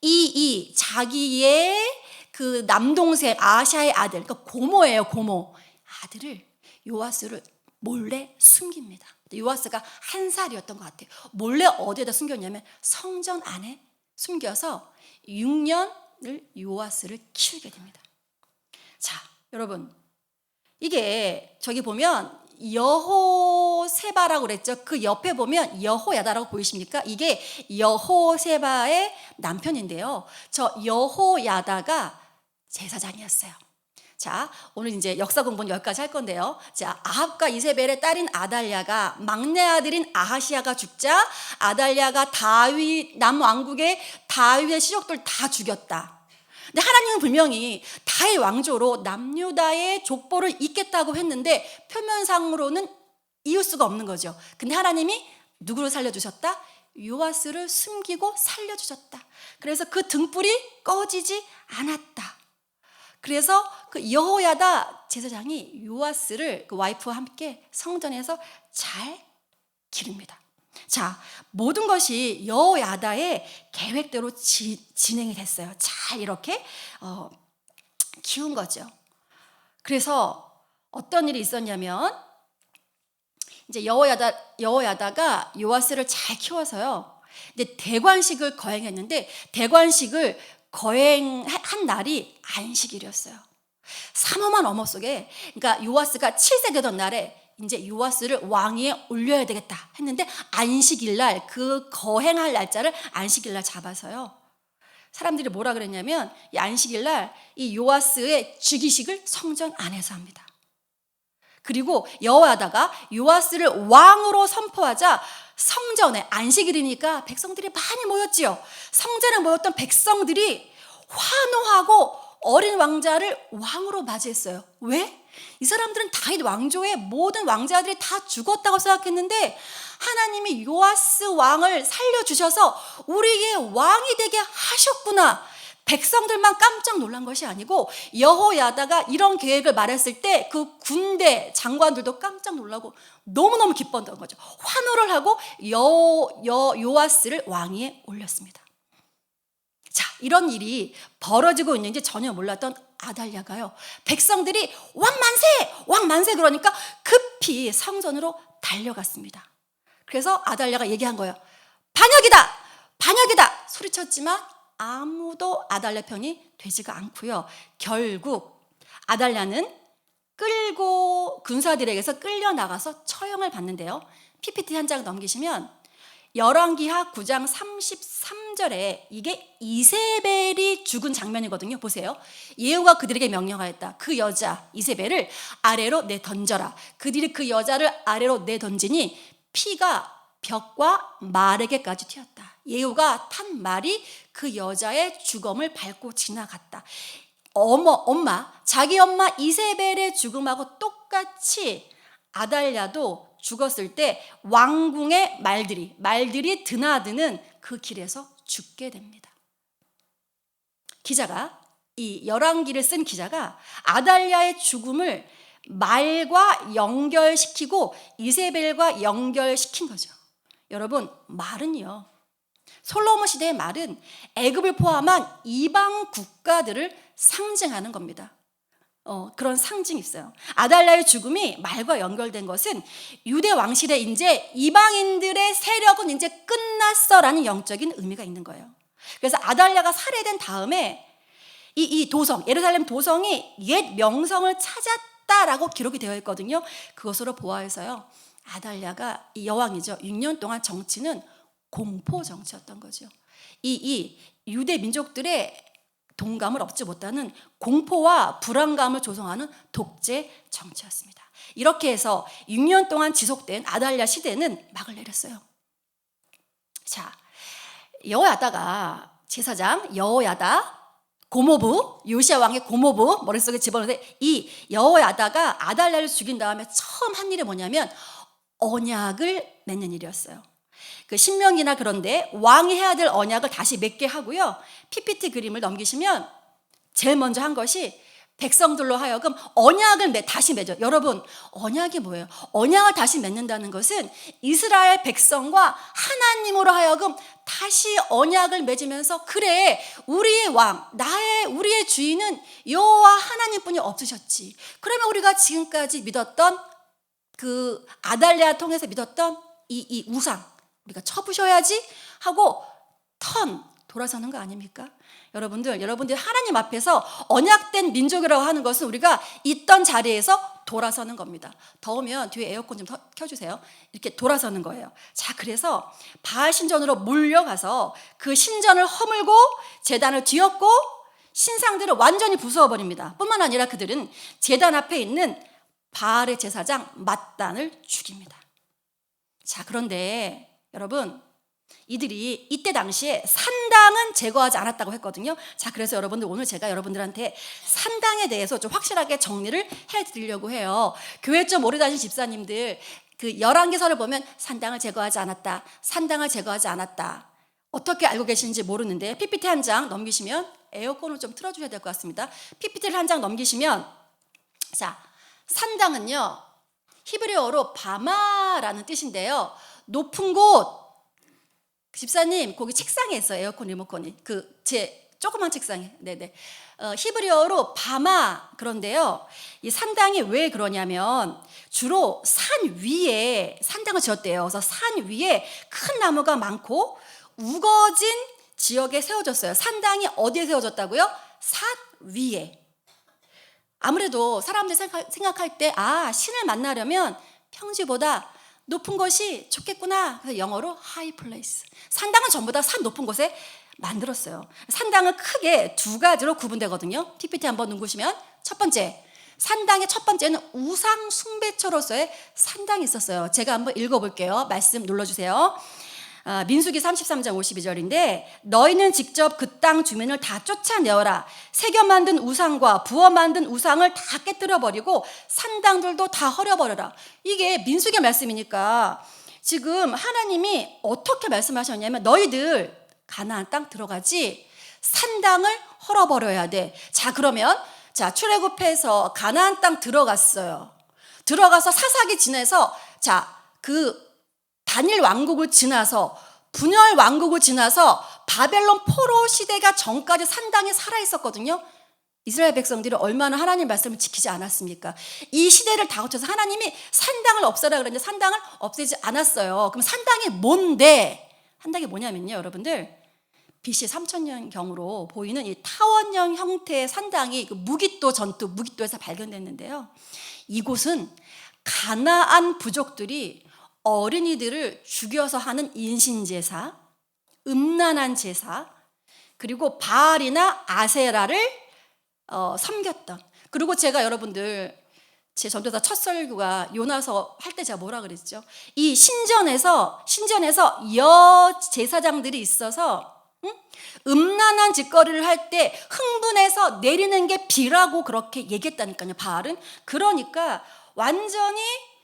이 자기의 그 남동생 아하시아의 아들, 그러니까 고모예요, 고모. 아들을 요아스를 몰래 숨깁니다. 요아스가 1살이었던 것 같아요. 몰래 어디에다 숨겼냐면 성전 안에 숨겨서 6년을 요아스를 키우게 됩니다. 자, 여러분, 이게 저기 보면 여호세바라고 그랬죠. 그 옆에 보면 여호야다라고 보이십니까? 이게 여호세바의 남편인데요. 저 여호야다가 제사장이었어요. 자, 오늘 이제 역사 공부는 여기까지 할 건데요. 자, 아합과 이세벨의 딸인 아달랴가 막내 아들인 아하시아가 죽자 아달랴가 남왕국의 다윗의 시족들 다 죽였다. 근데 하나님은 분명히 다의 왕조로 남유다의 족보를 잇겠다고 했는데 표면상으로는 이을 수가 없는 거죠. 근데 하나님이 누구를 살려주셨다? 요아스를 숨기고 살려주셨다. 그래서 그 등불이 꺼지지 않았다. 그래서 그 여호야다 제사장이 요아스를 그 와이프와 함께 성전에서 잘 기릅니다. 자, 모든 것이 여호야다의 계획대로 진행이 됐어요. 잘 이렇게 키운 거죠. 그래서 어떤 일이 있었냐면 이제 여호야다가 요아스를 잘 키워서요. 이제 대관식을 거행했는데 대관식을 거행한 날이 안식일이었어요. 삼엄한 엄호 속에, 그러니까 요아스가 7세 되던 날에 이제 요아스를 왕위에 올려야 되겠다 했는데 안식일 날, 그 거행할 날짜를 안식일 날 잡아서요. 사람들이 뭐라 그랬냐면 이 안식일 날 이 요아스의 즉위식을 성전 안에서 합니다. 그리고 여호야다가 요아스를 왕으로 선포하자 성전에, 안식일이니까 백성들이 많이 모였지요. 성전에 모였던 백성들이 환호하고 어린 왕자를 왕으로 맞이했어요. 왜? 이 사람들은 다윗 왕조의 모든 왕자들이 다 죽었다고 생각했는데 하나님이 요아스 왕을 살려주셔서 우리의 왕이 되게 하셨구나. 백성들만 깜짝 놀란 것이 아니고 여호야다가 이런 계획을 말했을 때 그 군대 장관들도 깜짝 놀라고 너무너무 기뻤던 거죠. 환호를 하고 요아스를 왕위에 올렸습니다. 자, 이런 일이 벌어지고 있는지 전혀 몰랐던 아달랴가요, 백성들이 왕 만세 그러니까 급히 성전으로 달려갔습니다. 그래서 아달랴가 얘기한 거예요. 반역이다 소리쳤지만 아무도 아달랴 편이 되지가 않고요. 결국 아달랴는 군사들에게서 끌려나가서 처형을 받는데요. PPT 한 장 넘기시면 열왕기하 9장 33절에 이게 이세벨이 죽은 장면이거든요. 보세요. 예후가 그들에게 명령하였다. 그 여자 이세벨을 아래로 내던져라. 그들이 그 여자를 아래로 내던지니 피가 벽과 말에게까지 튀었다. 예후가 탄 말이 그 여자의 주검을 밟고 지나갔다. 엄마, 자기 엄마 이세벨의 죽음하고 똑같이 아달랴도 죽었을 때 왕궁의 말들이 드나드는 그 길에서 죽게 됩니다. 기자가, 이 열왕기를 쓴 기자가 아달랴의 죽음을 말과 연결시키고 이세벨과 연결시킨 거죠. 여러분, 말은요, 솔로몬 시대의 말은 애굽을 포함한 이방 국가들을 상징하는 겁니다. 그런 상징이 있어요. 아달랴의 죽음이 말과 연결된 것은 유대 왕실에 이제 이방인들의 세력은 이제 끝났어라는 영적인 의미가 있는 거예요. 그래서 아달랴가 살해된 다음에 이 도성, 예루살렘 도성이 옛 명성을 찾았다라고 기록이 되어 있거든요. 그것으로 보아해서요, 아달랴가 이 여왕이죠. 6년 동안 정치는 공포 정치였던 거죠. 이 유대 민족들의 동감을 얻지 못하는 공포와 불안감을 조성하는 독재 정치였습니다. 이렇게 해서 6년 동안 지속된 아달랴 시대는 막을 내렸어요. 자, 여호야다가 제사장 여호야다 고모부, 요시야 왕의 고모부 머릿속에 집어넣는데, 이 여호야다가 아달랴를 죽인 다음에 처음 한 일이 뭐냐면 언약을 맺는 일이었어요. 그 신명기나 그런데 왕이 해야 될 언약을 다시 맺게 하고요. PPT 그림을 넘기시면 제일 먼저 한 것이 백성들로 하여금 언약을 다시 맺어. 여러분, 언약이 뭐예요? 언약을 다시 맺는다는 것은 이스라엘 백성과 하나님으로 하여금 다시 언약을 맺으면서, 그래, 우리의 왕, 우리의 주인은 여호와 하나님뿐이 없으셨지. 그러면 우리가 지금까지 믿었던 그 아달랴 통해서 믿었던 이 우상 우리가 쳐부셔야지 하고 돌아서는 거 아닙니까? 여러분들 하나님 앞에서 언약된 민족이라고 하는 것은 우리가 있던 자리에서 돌아서는 겁니다. 더우면 뒤에 에어컨 좀 켜주세요. 이렇게 돌아서는 거예요. 자, 그래서 바알 신전으로 몰려가서 그 신전을 허물고 제단을 뒤엎고 신상들을 완전히 부수어버립니다. 뿐만 아니라 그들은 제단 앞에 있는 바알의 제사장 맏단을 죽입니다. 자, 그런데 여러분, 이들이 이때 당시에 산당은 제거하지 않았다고 했거든요. 자, 그래서 여러분들, 오늘 제가 여러분들한테 산당에 대해서 좀 확실하게 정리를 해드리려고 해요. 교회 좀 오래 다니신 집사님들, 그 열왕기서를 보면 산당을 제거하지 않았다, 산당을 제거하지 않았다, 어떻게 알고 계시는지 모르는데 PPT 한 장 넘기시면, 에어컨을 좀 틀어주셔야 될 것 같습니다. PPT를 한 장 넘기시면, 자, 산당은요, 히브리어로 바마라는 뜻인데요, 높은 곳. 집사님, 거기 책상에 있어요. 에어컨 리모컨이. 제 조그만 책상에. 네네. 히브리어로 바마. 그런데요, 이 산당이 왜 그러냐면 주로 산 위에 산당을 지었대요. 그래서 산 위에 큰 나무가 많고 우거진 지역에 세워졌어요. 산당이 어디에 세워졌다고요? 산 위에. 아무래도 사람들이 생각할 때, 신을 만나려면 평지보다 높은 것이 좋겠구나. 그래서 영어로 high place. 산당은 전부 다 산 높은 곳에 만들었어요. 산당은 크게 두 가지로 구분되거든요. PPT 한번 누르시면, 첫 번째, 산당의 첫 번째는 우상 숭배처로서의 산당이 있었어요. 제가 한번 읽어볼게요. 말씀 눌러주세요. 민수기 33장 52절인데, 너희는 직접 그 땅 주민을 다 쫓아내어라. 새겨 만든 우상과 부어 만든 우상을 다 깨뜨려버리고 산당들도 다 헐어버려라. 이게 민수기의 말씀이니까 지금 하나님이 어떻게 말씀하셨냐면, 너희들 가나안 땅 들어가지 산당을 헐어버려야 돼. 자, 그러면 출애굽해서 가나안 땅 들어갔어요. 들어가서 사사기 지내서 단일 왕국을 지나서, 분열 왕국을 지나서 바벨론 포로 시대가 전까지 산당이 살아있었거든요. 이스라엘 백성들이 얼마나 하나님 말씀을 지키지 않았습니까? 이 시대를 다 거쳐서 하나님이 산당을 없애라 그랬는데 산당을 없애지 않았어요. 그럼 산당이 뭔데? 산당이 뭐냐면요, 여러분들, BC 3000년경으로 보이는 이 타원형 형태의 산당이 무깃도 전투, 무깃도에서 발견됐는데요. 이곳은 가나안 부족들이 어린이들을 죽여서 하는 인신제사, 음란한 제사, 그리고 바알이나 아세라를 섬겼던. 그리고 제가 여러분들 제 전도사 첫 설교가 요나서 할 때 제가 뭐라 그랬죠? 이 신전에서 여제사장들이 있어서 음란한 짓거리를 할 때 흥분해서 내리는 게 비라고 그렇게 얘기했다니까요. 바알은. 그러니까 완전히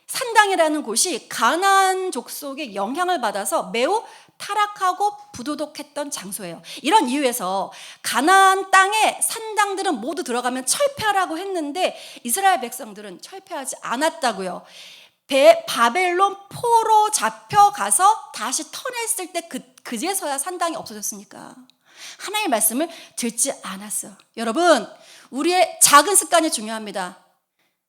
산당이라는 곳이 가나안 족속의 영향을 받아서 매우 타락하고 부도덕했던 장소예요. 이런 이유에서 가나안 땅에 산당들은 모두 들어가면 철폐하라고 했는데 이스라엘 백성들은 철폐하지 않았다고요. 바벨론 포로 잡혀가서 다시 터냈을 때 그제서야 산당이 없어졌으니까 하나님의 말씀을 듣지 않았어요. 여러분, 우리의 작은 습관이 중요합니다.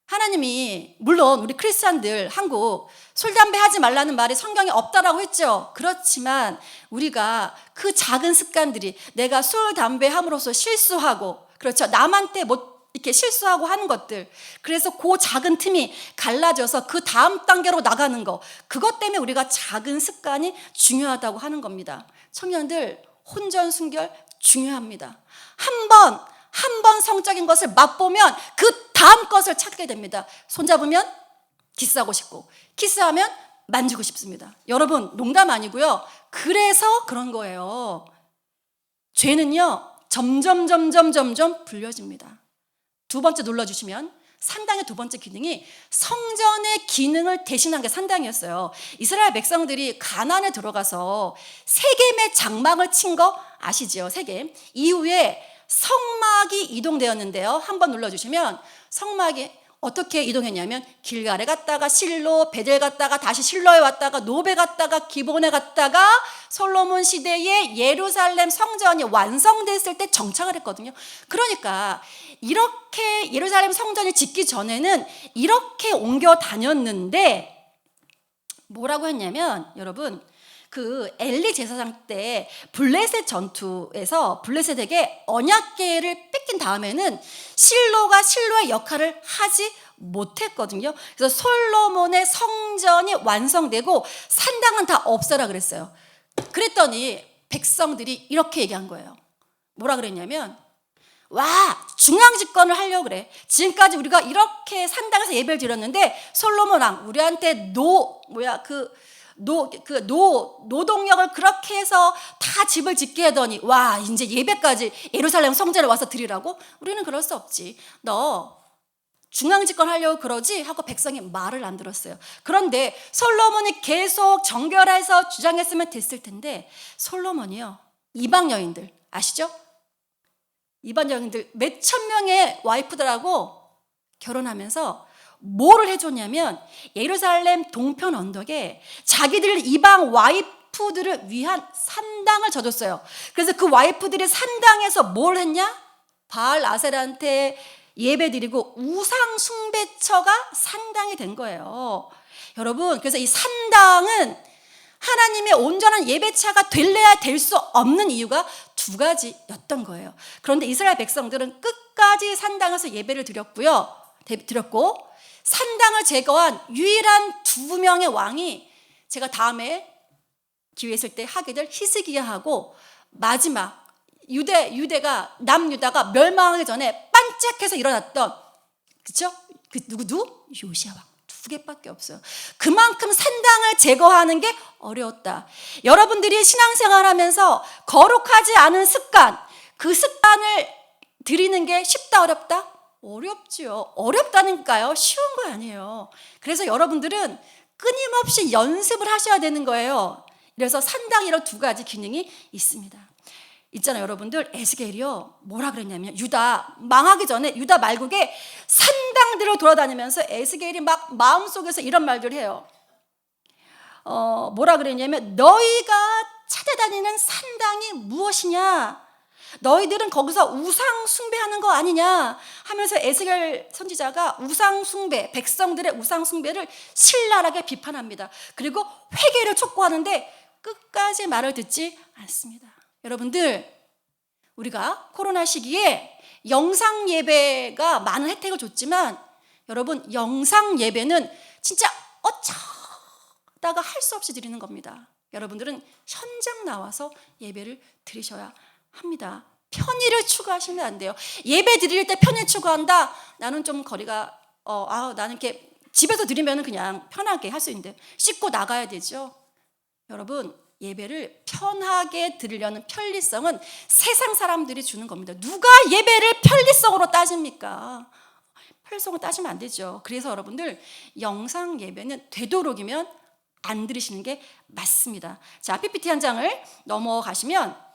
하나님이 물론 우리 크리스찬들 한국 술, 담배 하지 말라는 말이 성경에 없다라고 했죠. 그렇지만 우리가 그 작은 습관들이 내가 술, 담배 함으로써 실수하고, 그렇죠, 남한테 이렇게 실수하고 하는 것들, 그래서 그 작은 틈이 갈라져서 그 다음 단계로 나가는 거, 그것 때문에 우리가 작은 습관이 중요하다고 하는 겁니다. 청년들, 혼전 순결 중요합니다. 한 번 성적인 것을 맛보면 그 다음 것을 찾게 됩니다. 손잡으면 키스하고 싶고, 키스하면 만지고 싶습니다. 여러분, 농담 아니고요. 그래서 그런 거예요. 죄는요, 점점 불려집니다. 두 번째 눌러주시면, 산당의 두 번째 기능이 성전의 기능을 대신한 게 산당이었어요. 이스라엘 백성들이 가나안에 들어가서 세겜의 장막을 친 거 아시죠? 세겜. 이후에 성막이 이동되었는데요. 한번 눌러주시면, 성막이 어떻게 이동했냐면 길갈에 갔다가 실로, 베델 갔다가 다시 실로에 왔다가 노베 갔다가 기본에 갔다가 솔로몬 시대에 예루살렘 성전이 완성됐을 때 정착을 했거든요. 그러니까 이렇게 예루살렘 성전이 짓기 전에는 이렇게 옮겨 다녔는데 뭐라고 했냐면, 여러분, 그 엘리 제사장 때 블레셋 전투에서 블레셋에게 언약궤를 뺏긴 다음에는 실로가 실로의 역할을 하지 못했거든요. 그래서 솔로몬의 성전이 완성되고 산당은 다 없애라 그랬어요. 그랬더니 백성들이 이렇게 얘기한 거예요. 뭐라 그랬냐면, 와, 중앙집권을 하려고 그래. 지금까지 우리가 이렇게 산당에서 예배를 드렸는데 솔로몬 왕 우리한테 노동력을 그렇게 해서 다 집을 짓게 하더니, 와, 이제 예배까지 예루살렘 성전에 와서 드리라고? 우리는 그럴 수 없지. 너 중앙집권 하려고 그러지? 하고 백성이 말을 안 들었어요. 그런데 솔로몬이 계속 정결해서 주장했으면 됐을 텐데, 솔로몬이요, 이방 여인들 아시죠? 이방 여인들 몇천 명의 와이프들하고 결혼하면서 뭐를 해줬냐면, 예루살렘 동편 언덕에 자기들 이방 와이프들을 위한 산당을 져줬어요. 그래서 그 와이프들이 산당에서 뭘 했냐? 바알 아세라한테 예배드리고 우상 숭배처가 산당이 된 거예요. 여러분, 그래서 이 산당은 하나님의 온전한 예배차가 될래야 될 수 없는 이유가 두 가지였던 거예요. 그런데 이스라엘 백성들은 끝까지 산당에서 예배를 드렸고, 산당을 제거한 유일한 두 명의 왕이 제가 다음에 기회 있을 때 하게 될 히스기야하고, 마지막 유대가 남유다가 멸망하기 전에 반짝해서 일어났던, 그렇죠? 그 누구? 요시야 왕. 두 개밖에 없어요. 그만큼 산당을 제거하는 게 어려웠다. 여러분들이 신앙생활하면서 거룩하지 않은 습관, 그 습관을 들이는 게 쉽다 어렵다? 어렵지요. 어렵다니까요. 쉬운 거 아니에요. 그래서 여러분들은 끊임없이 연습을 하셔야 되는 거예요. 그래서 산당 이런 두 가지 기능이 있습니다. 있잖아요, 여러분들. 에스겔이요, 뭐라 그랬냐면, 유다 망하기 전에 유다 말국에 산당들을 돌아다니면서 에스겔이 막 마음속에서 이런 말들을 해요. 뭐라 그랬냐면, 너희가 찾아다니는 산당이 무엇이냐? 너희들은 거기서 우상 숭배하는 거 아니냐 하면서 에스겔 선지자가 우상 숭배, 백성들의 우상 숭배를 신랄하게 비판합니다. 그리고 회개를 촉구하는데 끝까지 말을 듣지 않습니다. 여러분들, 우리가 코로나 시기에 영상 예배가 많은 혜택을 줬지만, 여러분, 영상 예배는 진짜 할 수 없이 드리는 겁니다. 여러분들은 현장 나와서 예배를 드리셔야 합니다. 편의를 추구하시면 안 돼요. 예배 드릴 때 편의 추구한다. 나는 좀 거리가 나는 이렇게 집에서 드리면 그냥 편하게 할 수 있는데 씻고 나가야 되죠. 여러분, 예배를 편하게 드리려는 편리성은 세상 사람들이 주는 겁니다. 누가 예배를 편리성으로 따집니까? 편리성으로 따지면 안 되죠. 그래서 여러분들 영상 예배는 되도록이면 안 들으시는 게 맞습니다. 자, PPT 한 장을 넘어가시면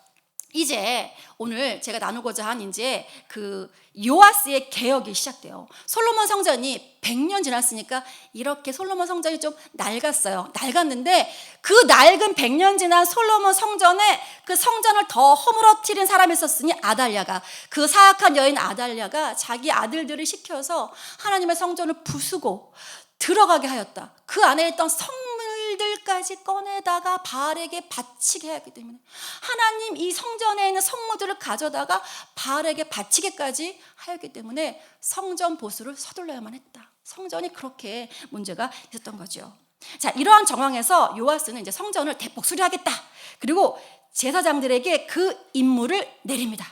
이제 오늘 제가 나누고자 한 이제 그 요아스의 개혁이 시작돼요. 솔로몬 성전이 100년 지났으니까 이렇게 솔로몬 성전이 좀 낡았어요. 낡았는데 그 낡은 100년 지난 솔로몬 성전에 그 성전을 더 허물어뜨린 사람이 있었으니 아달랴가, 그 사악한 여인 아달랴가 자기 아들들을 시켜서 하나님의 성전을 부수고 들어가게 하였다. 그 안에 있던 성물들까지 꺼내다가 바알에게 바치게 하기 때문에 하나님 이 성전에 있는 성물들을 가져다가 바알에게 바치게까지 하였기 때문에 성전 보수를 서둘러야만 했다. 성전이 그렇게 문제가 있었던 거죠. 자, 이러한 정황에서 요아스는 이제 성전을 대폭 수리하겠다. 그리고 제사장들에게 그 임무를 내립니다.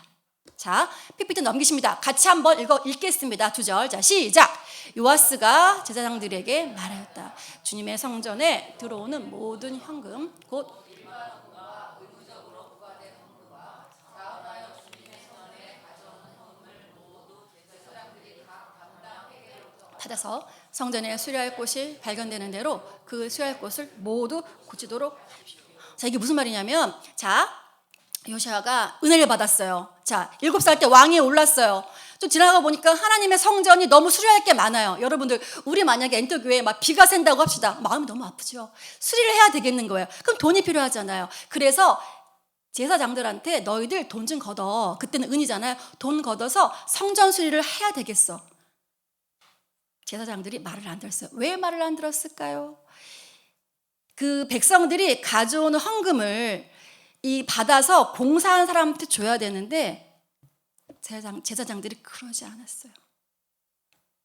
자, PPT 넘기십니다. 같이 한번 읽겠습니다. 2절. 자, 시작. 요아스가 제사장들에게 말하였다. 주님의 성전에 들어오는 모든 현금 곧 받아서 성전에 수리할 곳이 발견되는 대로 그 수리할 곳을 모두 고치도록 하십시오. 자, 이게 무슨 말이냐면, 자, 요시아가 은혜를 받았어요. 자, 7살 때 왕위에 올랐어요. 좀 지나가 보니까 하나님의 성전이 너무 수리할 게 많아요. 여러분들, 우리 만약에 엔터교회에 막 비가 샌다고 합시다. 마음이 너무 아프죠. 수리를 해야 되겠는 거예요. 그럼 돈이 필요하잖아요. 그래서 제사장들한테 너희들 돈 좀 걷어. 그때는 은이잖아요. 돈 걷어서 성전 수리를 해야 되겠어. 제사장들이 말을 안 들었어요. 왜 말을 안 들었을까요? 그 백성들이 가져오는 헌금을 받아서 공사한 사람한테 줘야 되는데 제사장들이 그러지 않았어요.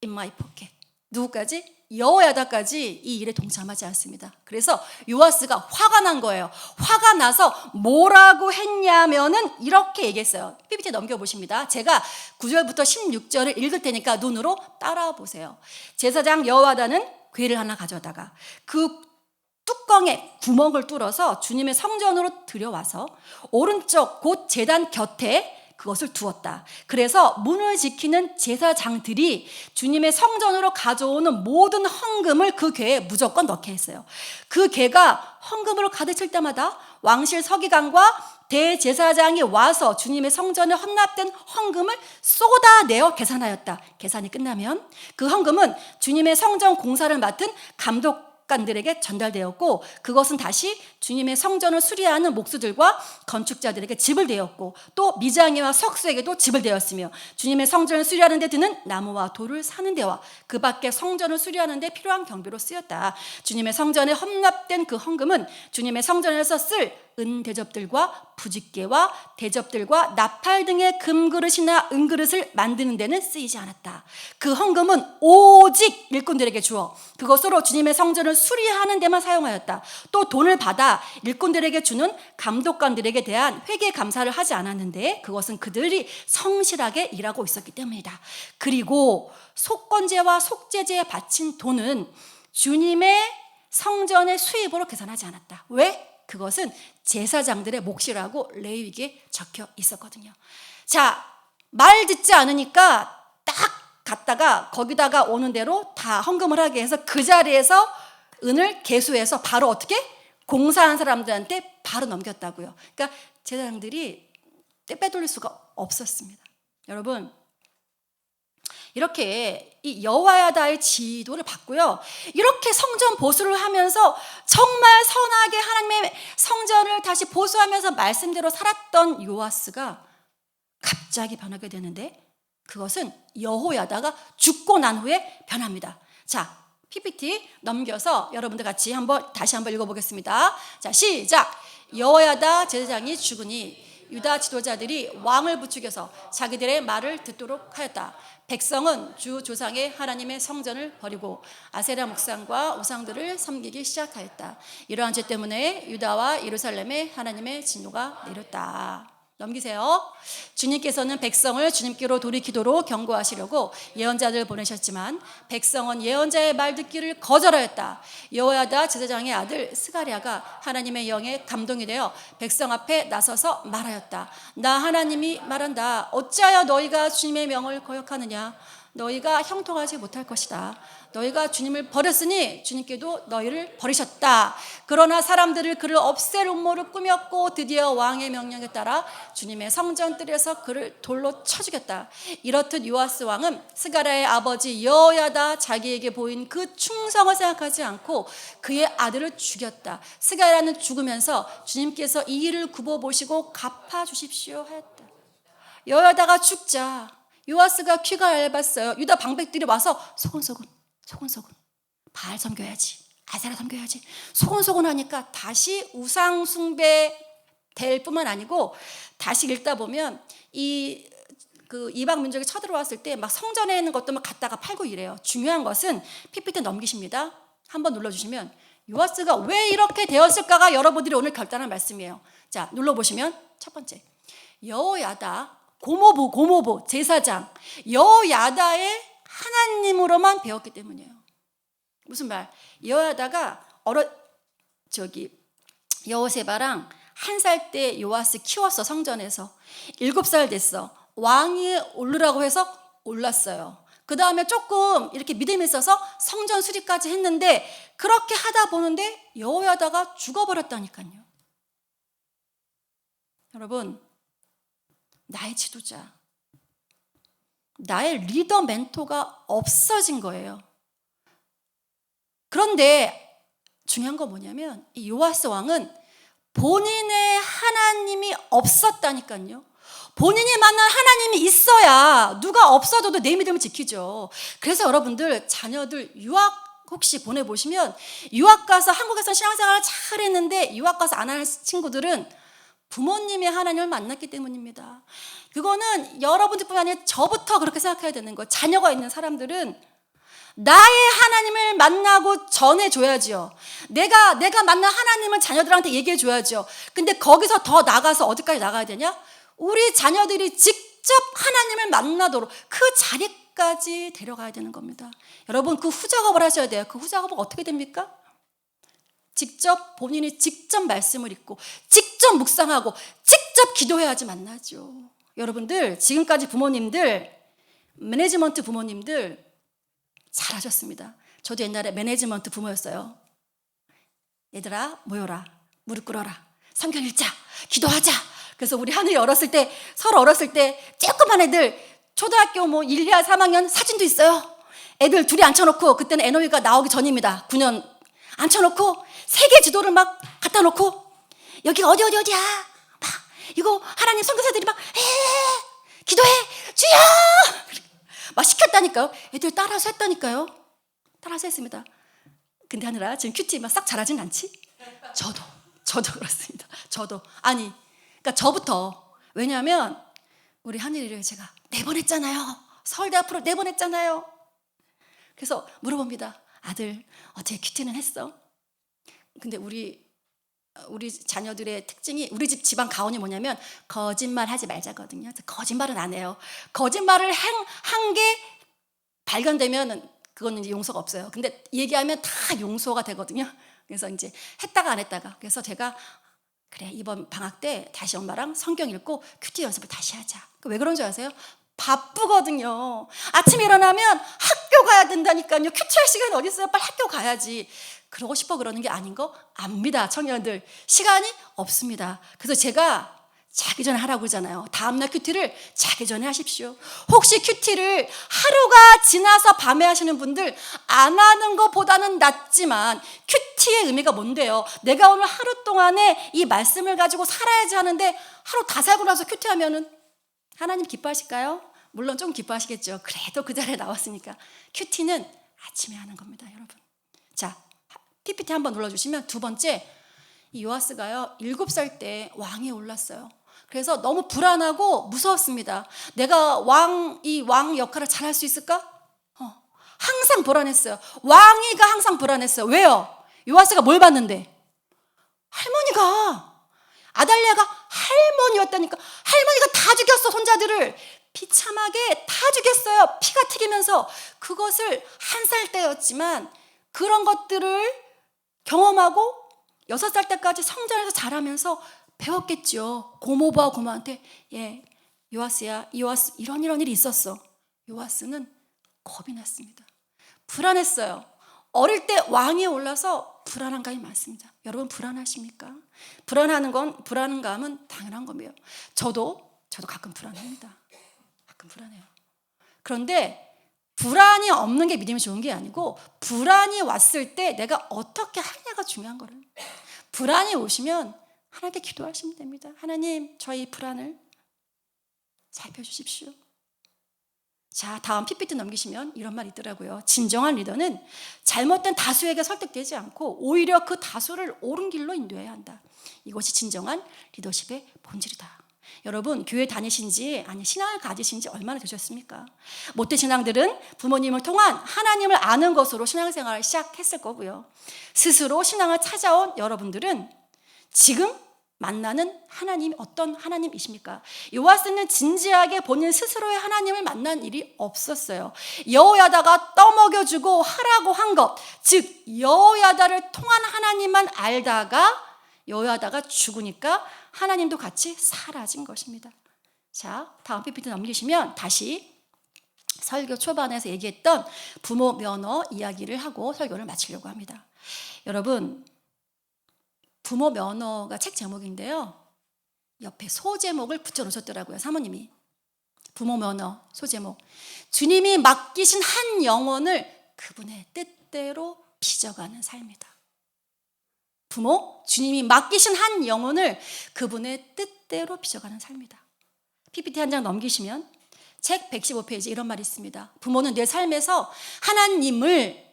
In my pocket. 누구까지? 여호야다까지 이 일에 동참하지 않습니다. 그래서 요아스가 화가 난 거예요. 화가 나서 뭐라고 했냐면은 이렇게 얘기했어요. PPT 넘겨보십니다. 제가 9절부터 16절을 읽을 테니까 눈으로 따라 보세요. 제사장 여호야다는 궤를 하나 가져다가 그 뚜껑에 구멍을 뚫어서 주님의 성전으로 들여와서 오른쪽 곧 제단 곁에 그것을 두었다. 그래서 문을 지키는 제사장들이 주님의 성전으로 가져오는 모든 헌금을 그 궤에 무조건 넣게 했어요. 그 궤가 헌금으로 가득 찰 때마다 왕실 서기관과 대제사장이 와서 주님의 성전에 헌납된 헌금을 쏟아내어 계산하였다. 계산이 끝나면 그 헌금은 주님의 성전 공사를 맡은 감독관들에게 전달되었고 그것은 다시 주님의 성전을 수리하는 목수들과 건축자들에게 지불되었고 또 미장이와 석수에게도 지불되었으며 주님의 성전을 수리하는 데 드는 나무와 돌을 사는 데와 그 밖에 성전을 수리하는 데 필요한 경비로 쓰였다. 주님의 성전에 헌납된 그 헌금은 주님의 성전에서 쓸 은대접들과 부집개와 대접들과 나팔 등의 금그릇이나 은그릇을 만드는 데는 쓰이지 않았다. 그 헌금은 오직 일꾼들에게 주어 그것으로 주님의 성전을 수리하는 데만 사용하였다. 또 돈을 받아 일꾼들에게 주는 감독관들에게 대한 회계 감사를 하지 않았는데 그것은 그들이 성실하게 일하고 있었기 때문이다. 그리고 속건제와 속죄제에 바친 돈은 주님의 성전의 수입으로 계산하지 않았다. 왜? 그것은 제사장들의 몫이라고 레위기에 적혀 있었거든요. 자, 말 듣지 않으니까 딱 갔다가 거기다가 오는 대로 다 헌금을 하게 해서 그 자리에서 은을 계수해서 바로 어떻게? 공사한 사람들한테 바로 넘겼다고요. 그러니까 제사장들이 빼돌릴 수가 없었습니다. 여러분, 이렇게 이 여호야다의 지도를 받고요. 이렇게 성전 보수를 하면서 정말 선하게 하나님의 성전을 다시 보수하면서 말씀대로 살았던 요아스가 갑자기 변하게 되는데 그것은 여호야다가 죽고 난 후에 변합니다. 자, PPT 넘겨서 여러분들 다시 한번 읽어보겠습니다. 자, 시작. 여호야다 제사장이 죽으니 유다 지도자들이 왕을 부추겨서 자기들의 말을 듣도록 하였다. 백성은 주 조상의 하나님의 성전을 버리고 아세라 목상과 우상들을 섬기기 시작하였다. 이러한 죄 때문에 유다와 예루살렘에 하나님의 진노가 내렸다. 넘기세요. 주님께서는 백성을 주님께로 돌이키도록 경고하시려고 예언자들을 보내셨지만 백성은 예언자의 말 듣기를 거절하였다. 여호야다 제사장의 아들 스가랴가 하나님의 영에 감동이 되어 백성 앞에 나서서 말하였다. 나 하나님이 말한다. 어찌하여 너희가 주님의 명을 거역하느냐. 너희가 형통하지 못할 것이다. 너희가 주님을 버렸으니 주님께도 너희를 버리셨다. 그러나 사람들을 그를 없앨 음모를 꾸몄고 드디어 왕의 명령에 따라 주님의 성전뜰에서 그를 돌로 쳐 죽였다. 이렇듯 요아스 왕은 스가랴의 아버지 여호야다 자기에게 보인 그 충성을 생각하지 않고 그의 아들을 죽였다. 스가랴는 죽으면서 주님께서 이 일을 굽어보시고 갚아주십시오 하였다. 여호야다가 죽자 요아스가 귀가 얇았어요. 유다 방백들이 와서 소곤소곤 바알 섬겨야지, 아세라 섬겨야지. 소곤소곤 하니까 다시 우상 숭배 될 뿐만 아니고 다시 읽다 보면 그 이방 민족이 쳐들어왔을 때 막 성전에 있는 것도 막 갖다가 팔고 이래요. 중요한 것은 PPT 넘기십니다. 한번 눌러주시면 요아스가 왜 이렇게 되었을까가 여러분들이 오늘 결단한 말씀이에요. 자, 눌러보시면 첫 번째 여호야다 고모부 제사장 여호야다의 하나님으로만 배웠기 때문이에요. 무슨 말? 여호야다가 여호세바랑 1살 때 요아스 키웠어. 성전에서 7살 됐어. 왕이 오르라고 해서 올랐어요. 그 다음에 조금 이렇게 믿음이 있어서 성전 수리까지 했는데 그렇게 하다 보는데 여호야다가 죽어버렸다니까요. 여러분, 나의 지도자, 나의 리더 멘토가 없어진 거예요. 그런데 중요한 건 뭐냐면 이 요아스 왕은 본인의 하나님이 없었다니까요. 본인이 만난 하나님이 있어야 누가 없어도 내 믿음을 지키죠. 그래서 여러분들 자녀들 유학 혹시 보내보시면 유학 가서 한국에서 신앙생활을 잘했는데 유학 가서 안 하는 친구들은 부모님의 하나님을 만났기 때문입니다. 그거는 여러분들뿐만 아니라 저부터 그렇게 생각해야 되는 거예요. 자녀가 있는 사람들은 나의 하나님을 만나고 전해줘야지요. 내가 만난 하나님을 자녀들한테 얘기해줘야죠. 근데 거기서 더 나가서 어디까지 나가야 되냐? 우리 자녀들이 직접 하나님을 만나도록 그 자리까지 데려가야 되는 겁니다. 여러분, 그 후작업을 하셔야 돼요. 그 후작업은 어떻게 됩니까? 본인이 직접 말씀을 읽고 직접 묵상하고 직접 기도해야지 만나죠. 여러분들, 지금까지 매니지먼트 부모님들 잘하셨습니다. 저도 옛날에 매니지먼트 부모였어요. 얘들아 모여라, 무릎 꿇어라, 성경 읽자, 기도하자. 그래서 우리 서로 어렸을 때 조그만 애들 초등학교 1, 2학 3학년 사진도 있어요. 애들 둘이 앉혀놓고, 그때는 NOE가 나오기 전입니다. 9년 앉혀놓고 세계 지도를 막 갖다 놓고 여기가 어디야 막 이거 하나님 선교사들이 막 기도해 주여 막 시켰다니까요. 애들 따라서 했다니까요. 따라서 했습니다. 근데 하느라 지금 큐티 막 싹 잘하진 않지? 저도 그렇습니다. 그러니까 저부터. 왜냐하면 우리 한일이를 제가 4번 했잖아요. 서울대 앞으로 4번 했잖아요. 그래서 물어봅니다. 아들, 어떻게 큐티는 했어? 근데 우리 자녀들의 특징이, 우리 집안 가훈이 뭐냐면 거짓말 하지 말자거든요. 거짓말은 안 해요. 거짓말을 한 게 발견되면 그거는 이제 용서가 없어요. 근데 얘기하면 다 용서가 되거든요. 그래서 이제 했다가 안 했다가. 그래서 제가 그래, 이번 방학 때 다시 엄마랑 성경 읽고 큐티 연습을 다시 하자. 왜 그런 줄 아세요? 바쁘거든요. 아침에 일어나면 학교 가야 된다니까요. 큐티할 시간이 어디 있어요? 빨리 학교 가야지. 그러고 싶어 그러는 게 아닌 거 압니다. 청년들 시간이 없습니다. 그래서 제가 자기 전에 하라고 그러잖아요. 다음날 큐티를 자기 전에 하십시오. 혹시 큐티를 하루가 지나서 밤에 하시는 분들, 안 하는 것보다는 낫지만 큐티의 의미가 뭔데요? 내가 오늘 하루 동안에 이 말씀을 가지고 살아야지 하는데 하루 다 살고 나서 큐티하면은 하나님 기뻐하실까요? 물론 좀 기뻐하시겠죠. 그래도 그 자리에 나왔으니까. 큐티는 아침에 하는 겁니다, 여러분. 자, PPT 한번 눌러주시면 두 번째, 이 요아스가요 7살 때 왕에 올랐어요. 그래서 너무 불안하고 무서웠습니다. 내가 이 왕 역할을 잘할 수 있을까? 항상 불안했어요. 왕이가 항상 불안했어요. 왜요? 요아스가 뭘 봤는데? 할머니가, 아달랴가 할머니였다니까. 할머니가 다 죽였어, 손자들을. 비참하게 다 죽였어요. 피가 튀기면서. 그것을 한 살 때였지만 그런 것들을 경험하고 6살 때까지 성전에서 자라면서 배웠겠죠. 고모부와 고모한테, 요아스야, 요아스 이런 일이 있었어. 요아스는 겁이 났습니다. 불안했어요. 어릴 때 왕위에 올라서 불안한 감이 많습니다. 여러분 불안하십니까? 불안감은 당연한 겁니다. 저도 가끔 불안합니다. 가끔 불안해요. 그런데 불안이 없는 게 믿음이 좋은 게 아니고 불안이 왔을 때 내가 어떻게 하냐가 중요한 거예요. 불안이 오시면 하나님께 기도하시면 됩니다. 하나님, 저희 불안을 살펴주십시오. 자, 다음 PPT 넘기시면 이런 말이 있더라고요. 진정한 리더는 잘못된 다수에게 설득되지 않고 오히려 그 다수를 옳은 길로 인도해야 한다. 이것이 진정한 리더십의 본질이다. 여러분, 교회 다니신지 아니 신앙을 가지신지 얼마나 되셨습니까? 못된 신앙들은 부모님을 통한 하나님을 아는 것으로 신앙생활을 시작했을 거고요. 스스로 신앙을 찾아온 여러분들은 지금 만나는 하나님이 어떤 하나님이십니까? 요아스는 진지하게 본인 스스로의 하나님을 만난 일이 없었어요. 여호야다가 떠먹여주고 하라고 한 것, 즉 여호야다를 통한 하나님만 알다가 여호야다가 죽으니까 하나님도 같이 사라진 것입니다. 자, 다음 PPT 넘기시면 다시 설교 초반에서 얘기했던 부모 면허 이야기를 하고 설교를 마치려고 합니다. 여러분, 부모 면허가 책 제목인데요. 옆에 소제목을 붙여놓으셨더라고요. 사모님이. 부모 면허 소제목. 주님이 맡기신 한 영혼을 그분의 뜻대로 빚어가는 삶이다. 부모, 주님이 맡기신 한 영혼을 그분의 뜻대로 빚어가는 삶이다. PPT 한 장 넘기시면 책 115페이지 이런 말이 있습니다. 부모는 내 삶에서 하나님을,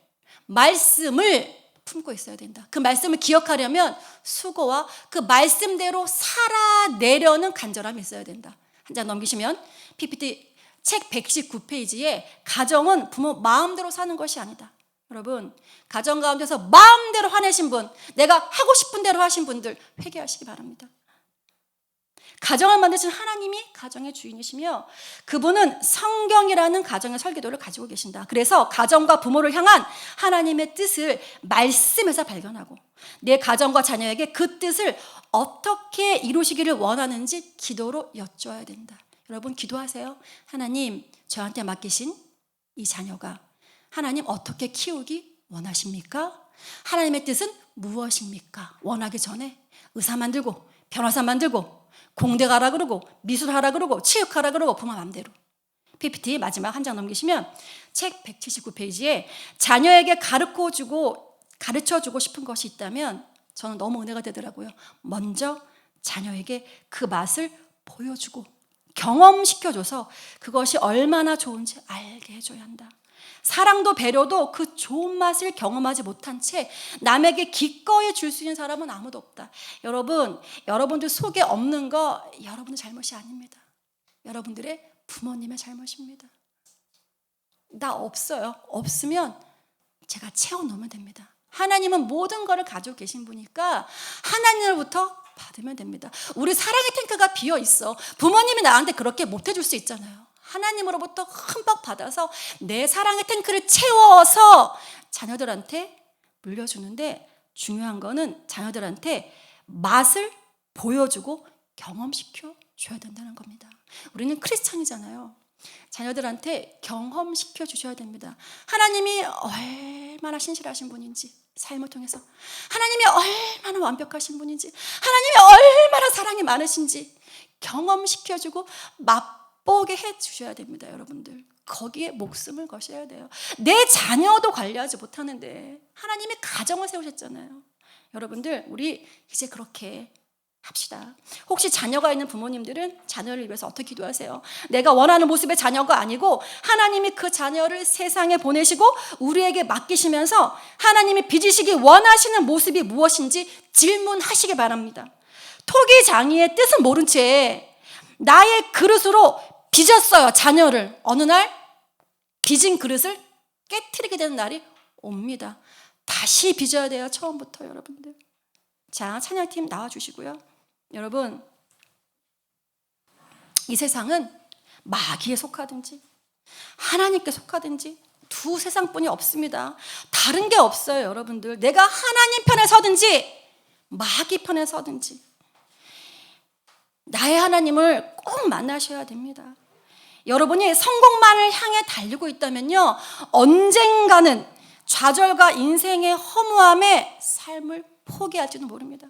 말씀을 품고 있어야 된다. 그 말씀을 기억하려면 수고와 그 말씀대로 살아내려는 간절함이 있어야 된다. 한 장 넘기시면 PPT 책 119페이지에 가정은 부모 마음대로 사는 것이 아니다. 여러분, 가정 가운데서 마음대로 화내신 분, 내가 하고 싶은 대로 하신 분들 회개하시기 바랍니다. 가정을 만드신 하나님이 가정의 주인이시며 그분은 성경이라는 가정의 설계도를 가지고 계신다. 그래서 가정과 부모를 향한 하나님의 뜻을 말씀에서 발견하고 내 가정과 자녀에게 그 뜻을 어떻게 이루시기를 원하는지 기도로 여쭤야 된다. 여러분 기도하세요. 하나님, 저한테 맡기신 이 자녀가 하나님 어떻게 키우기 원하십니까? 하나님의 뜻은 무엇입니까? 원하기 전에 의사 만들고 변호사 만들고 공대 가라 그러고 미술하라 그러고 체육하라 그러고 부모 맘대로. PPT 마지막 한 장 넘기시면 책 179페이지에 자녀에게 가르쳐주고 싶은 것이 있다면 저는 너무 은혜가 되더라고요. 먼저 자녀에게 그 맛을 보여주고 경험시켜줘서 그것이 얼마나 좋은지 알게 해줘야 한다. 사랑도 배려도 그 좋은 맛을 경험하지 못한 채 남에게 기꺼이 줄 수 있는 사람은 아무도 없다. 여러분들 속에 없는 거 여러분의 잘못이 아닙니다. 여러분들의 부모님의 잘못입니다. 나 없어요. 없으면 제가 채워놓으면 됩니다. 하나님은 모든 것을 가지고 계신 분이니까 하나님으로부터 받으면 됩니다. 우리 사랑의 탱크가 비어 있어. 부모님이 나한테 그렇게 못 해줄 수 있잖아요. 하나님으로부터 흠뻑 받아서 내 사랑의 탱크를 채워서 자녀들한테 물려주는데 중요한 거는 자녀들한테 맛을 보여주고 경험시켜 줘야 된다는 겁니다. 우리는 크리스찬이잖아요. 자녀들한테 경험시켜 주셔야 됩니다. 하나님이 얼마나 신실하신 분인지 삶을 통해서 하나님이 얼마나 완벽하신 분인지 하나님이 얼마나 사랑이 많으신지 경험시켜주고 맛보게 해주셔야 됩니다. 여러분들 거기에 목숨을 거셔야 돼요. 내 자녀도 관리하지 못하는데 하나님이 가정을 세우셨잖아요. 여러분들 우리 이제 그렇게 합시다. 혹시 자녀가 있는 부모님들은 자녀를 위해서 어떻게 기도하세요? 내가 원하는 모습의 자녀가 아니고 하나님이 그 자녀를 세상에 보내시고 우리에게 맡기시면서 하나님이 빚으시기 원하시는 모습이 무엇인지 질문하시기 바랍니다. 토기장이의 뜻은 모른 채 나의 그릇으로 빚었어요. 자녀를. 어느 날 빚은 그릇을 깨트리게 되는 날이 옵니다. 다시 빚어야 돼요. 처음부터 여러분들. 자, 찬양팀 나와주시고요. 여러분, 이 세상은 마귀에 속하든지 하나님께 속하든지 두 세상뿐이 없습니다. 다른 게 없어요. 여러분들. 내가 하나님 편에 서든지 마귀 편에 서든지 나의 하나님을 꼭 만나셔야 됩니다. 여러분이 성공만을 향해 달리고 있다면요, 언젠가는 좌절과 인생의 허무함에 삶을 포기할지도 모릅니다.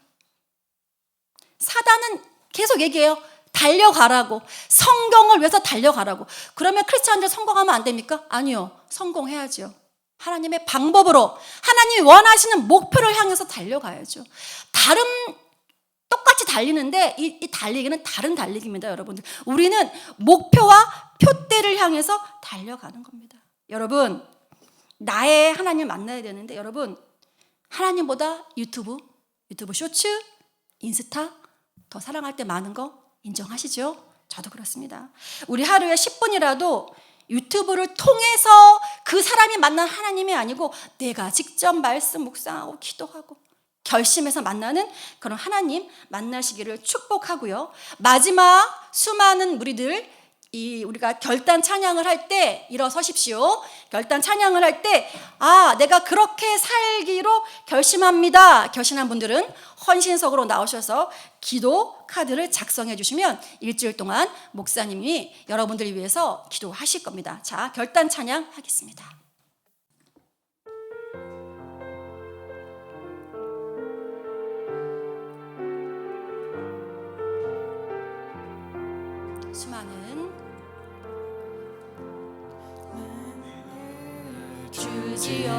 사단은 계속 얘기해요. 달려가라고. 성공을 위해서 달려가라고. 그러면 크리스찬들 성공하면 안 됩니까? 아니요. 성공해야죠. 하나님의 방법으로 하나님이 원하시는 목표를 향해서 달려가야죠. 똑같이 달리는데 이 달리기는 다른 달리기입니다. 여러분들. 우리는 목표와 표대를 향해서 달려가는 겁니다. 여러분, 나의 하나님 만나야 되는데 여러분, 하나님보다 유튜브 쇼츠, 인스타 더 사랑할 때 많은 거 인정하시죠? 저도 그렇습니다. 우리 하루에 10분이라도 유튜브를 통해서 그 사람이 만난 하나님이 아니고 내가 직접 말씀 묵상하고 기도하고 결심해서 만나는 그런 하나님 만나시기를 축복하고요. 마지막 수많은 무리들, 우리가 결단 찬양을 할 때 일어서십시오. 결단 찬양을 할 때 내가 그렇게 살기로 결심합니다. 결심한 분들은 헌신석으로 나오셔서 기도 카드를 작성해 주시면 일주일 동안 목사님이 여러분들을 위해서 기도하실 겁니다. 자, 결단 찬양 하겠습니다. 수많은 주지여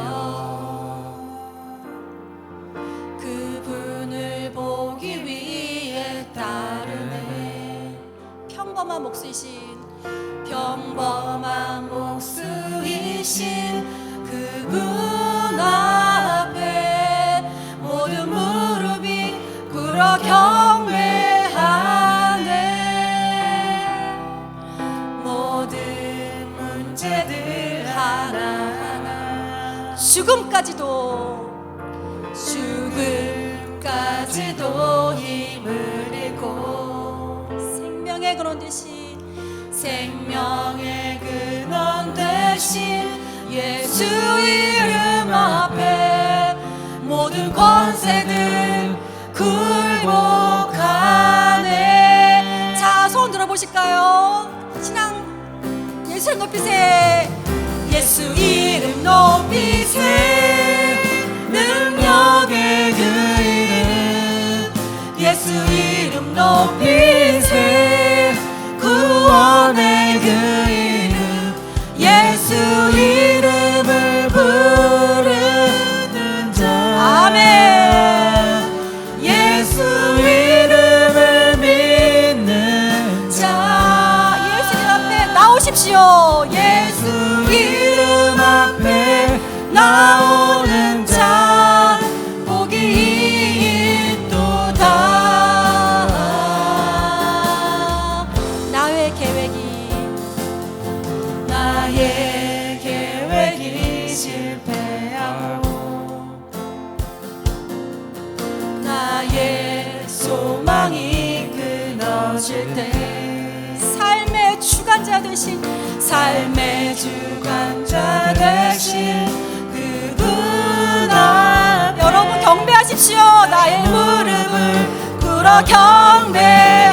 그분을 보기 위해 따르네. 평범한 목수이신 그분 앞에 모든 무릎이 꿇어 경배하네. 모든 문제들 하나하나 죽음까지도 힘을 잃고 생명의 근원 되신 예수 이름 앞에 모든 권세들 굴복하네. 자, 손 들어보실까요? 신앙 예수 이름 높이세. 예수 이름 높이세. 능력의 그 이름 예수 이름 높이세. 구원의 그 이름 예수 이름을 부르는 자. 아멘. 예수 이름을 믿는 자. 예수 이름 앞에 나오십시오. 예수 이름 앞에 나오는 자 복이 있도다. 나의 계획이 실패하고 나의 소망이 끊어질 때 삶의 주관자 되신 그분 앞 여러분 경배하십시오. 나의 무릎을 꿇어 경배하네.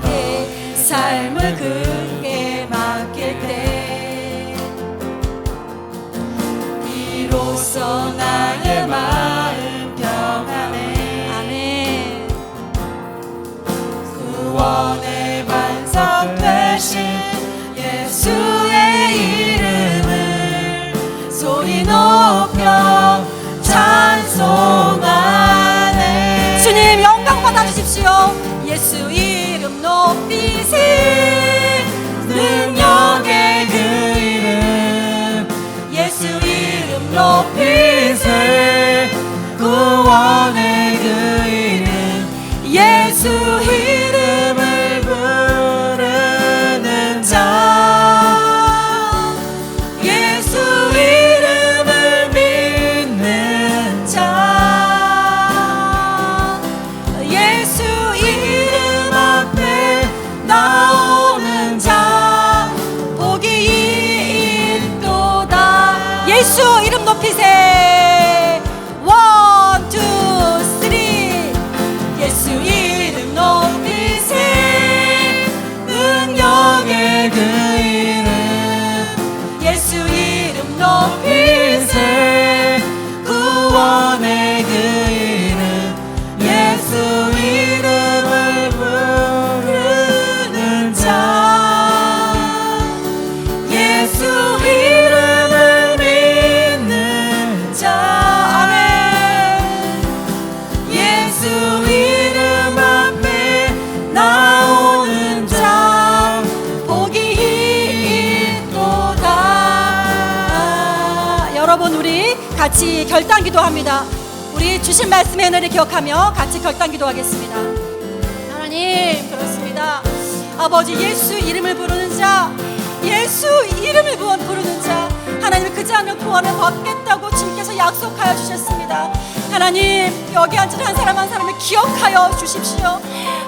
나의 삶을 그게 맡길 때 비로소 나의 마음 평안해. 아멘. 구원의 반석 되신 예수의 이름을 소리 높여 찬송하네. 주님 영광 받아주십시오. 예수 이름 높이세. 능력의 그 이름 예수 이름 높이세. 같이 결단 기도합니다. 우리 주신 말씀의 은혜를 기억하며 같이 결단 기도하겠습니다. 하나님, 그렇습니다. 아버지, 예수 이름을 부르는 자, 예수 이름을 부르는 자, 하나님 그 자는 구원을 받겠다고 주님께서 약속하여 주셨습니다. 하나님, 여기 앉은 한 사람 한 사람을 기억하여 주십시오.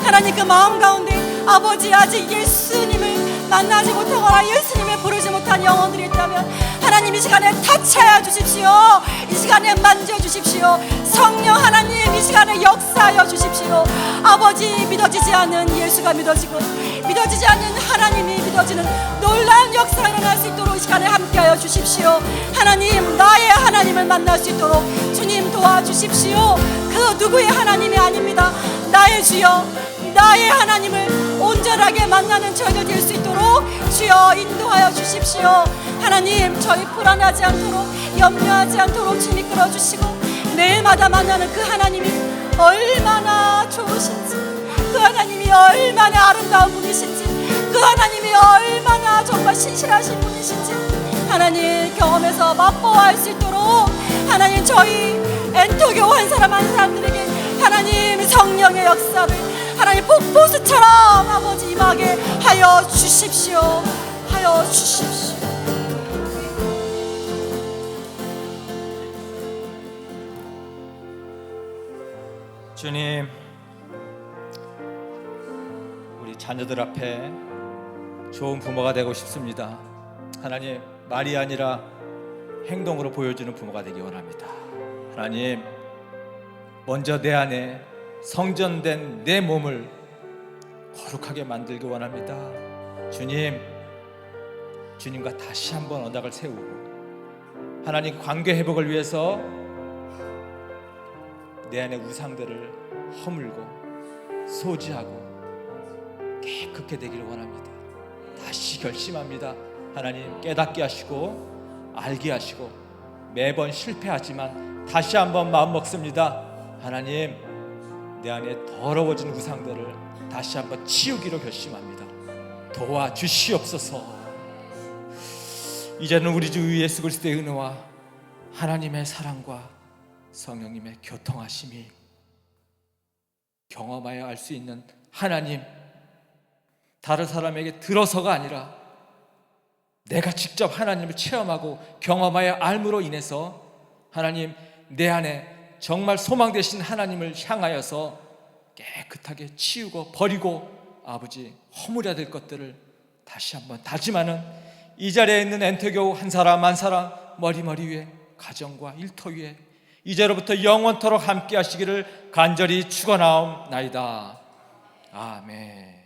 하나님, 그 마음 가운데 아버지, 아직 예수님을 만나지 못하거나 예수님을 부르지 못한 영혼들이 있다면 하나님 이 시간에 타치하여 주십시오. 이 시간에 만져주십시오. 성령 하나님, 이 시간에 역사하여 주십시오. 아버지, 믿어지지 않는 예수가 믿어지고 믿어지지 않는 하나님이 믿어지는 놀라운 역사가 일어날 수 있도록 이 시간에 함께하여 주십시오. 하나님, 나의 하나님을 만날 수 있도록 주님 도와주십시오. 그 누구의 하나님이 아닙니다. 나의 주여, 나의 하나님을 온전하게 만나는 저희들 될 수 있도록 주여 인도하여 주십시오. 하나님, 저희 불안하지 않도록 염려하지 않도록 주님 이끌어주시고 매일마다 만나는 그 하나님이 얼마나 좋으신지, 그 하나님이 얼마나 아름다운 분이신지, 그 하나님이 얼마나 정말 신실하신 분이신지 하나님 경험해서 맛보아할 수 있도록 하나님 저희 엔터교 한 사람 한 사람들에게 하나님 성령의 역사를 하나님 폭포수처럼 아버지 임하게 하여 주십시오. 하여 주십시오. 주님, 우리 자녀들 앞에 좋은 부모가 되고 싶습니다. 하나님, 말이 아니라 행동으로 보여주는 부모가 되기 원합니다. 하나님, 먼저 내 안에 성전된 내 몸을 거룩하게 만들기 원합니다. 주님, 주님과 다시 한번 언약을 세우고 하나님 관계 회복을 위해서 내 안의 우상들을 허물고 소지하고 깨끗게 되기를 원합니다. 다시 결심합니다. 하나님, 깨닫게 하시고 알게 하시고 매번 실패하지만 다시 한번 마음 먹습니다. 하나님, 내 안에 더러워진 우상들을 다시 한번 치우기로 결심합니다. 도와주시옵소서. 이제는 우리 주 예수 그리스도의 은혜와 하나님의 사랑과 성령님의 교통하심이 경험하여 알 수 있는 하나님, 다른 사람에게 들어서가 아니라 내가 직접 하나님을 체험하고 경험하여 알므로 인해서 하나님, 내 안에 정말 소망 되신 하나님을 향하여서 깨끗하게 치우고 버리고 아버지 허물어야 될 것들을 다시 한번 다짐하는 이 자리에 있는 엔터교 한 사람 한 사람 머리 위에 가정과 일터 위에 이제로부터 영원토록 함께 하시기를 간절히 축원하옵나이다. 아멘.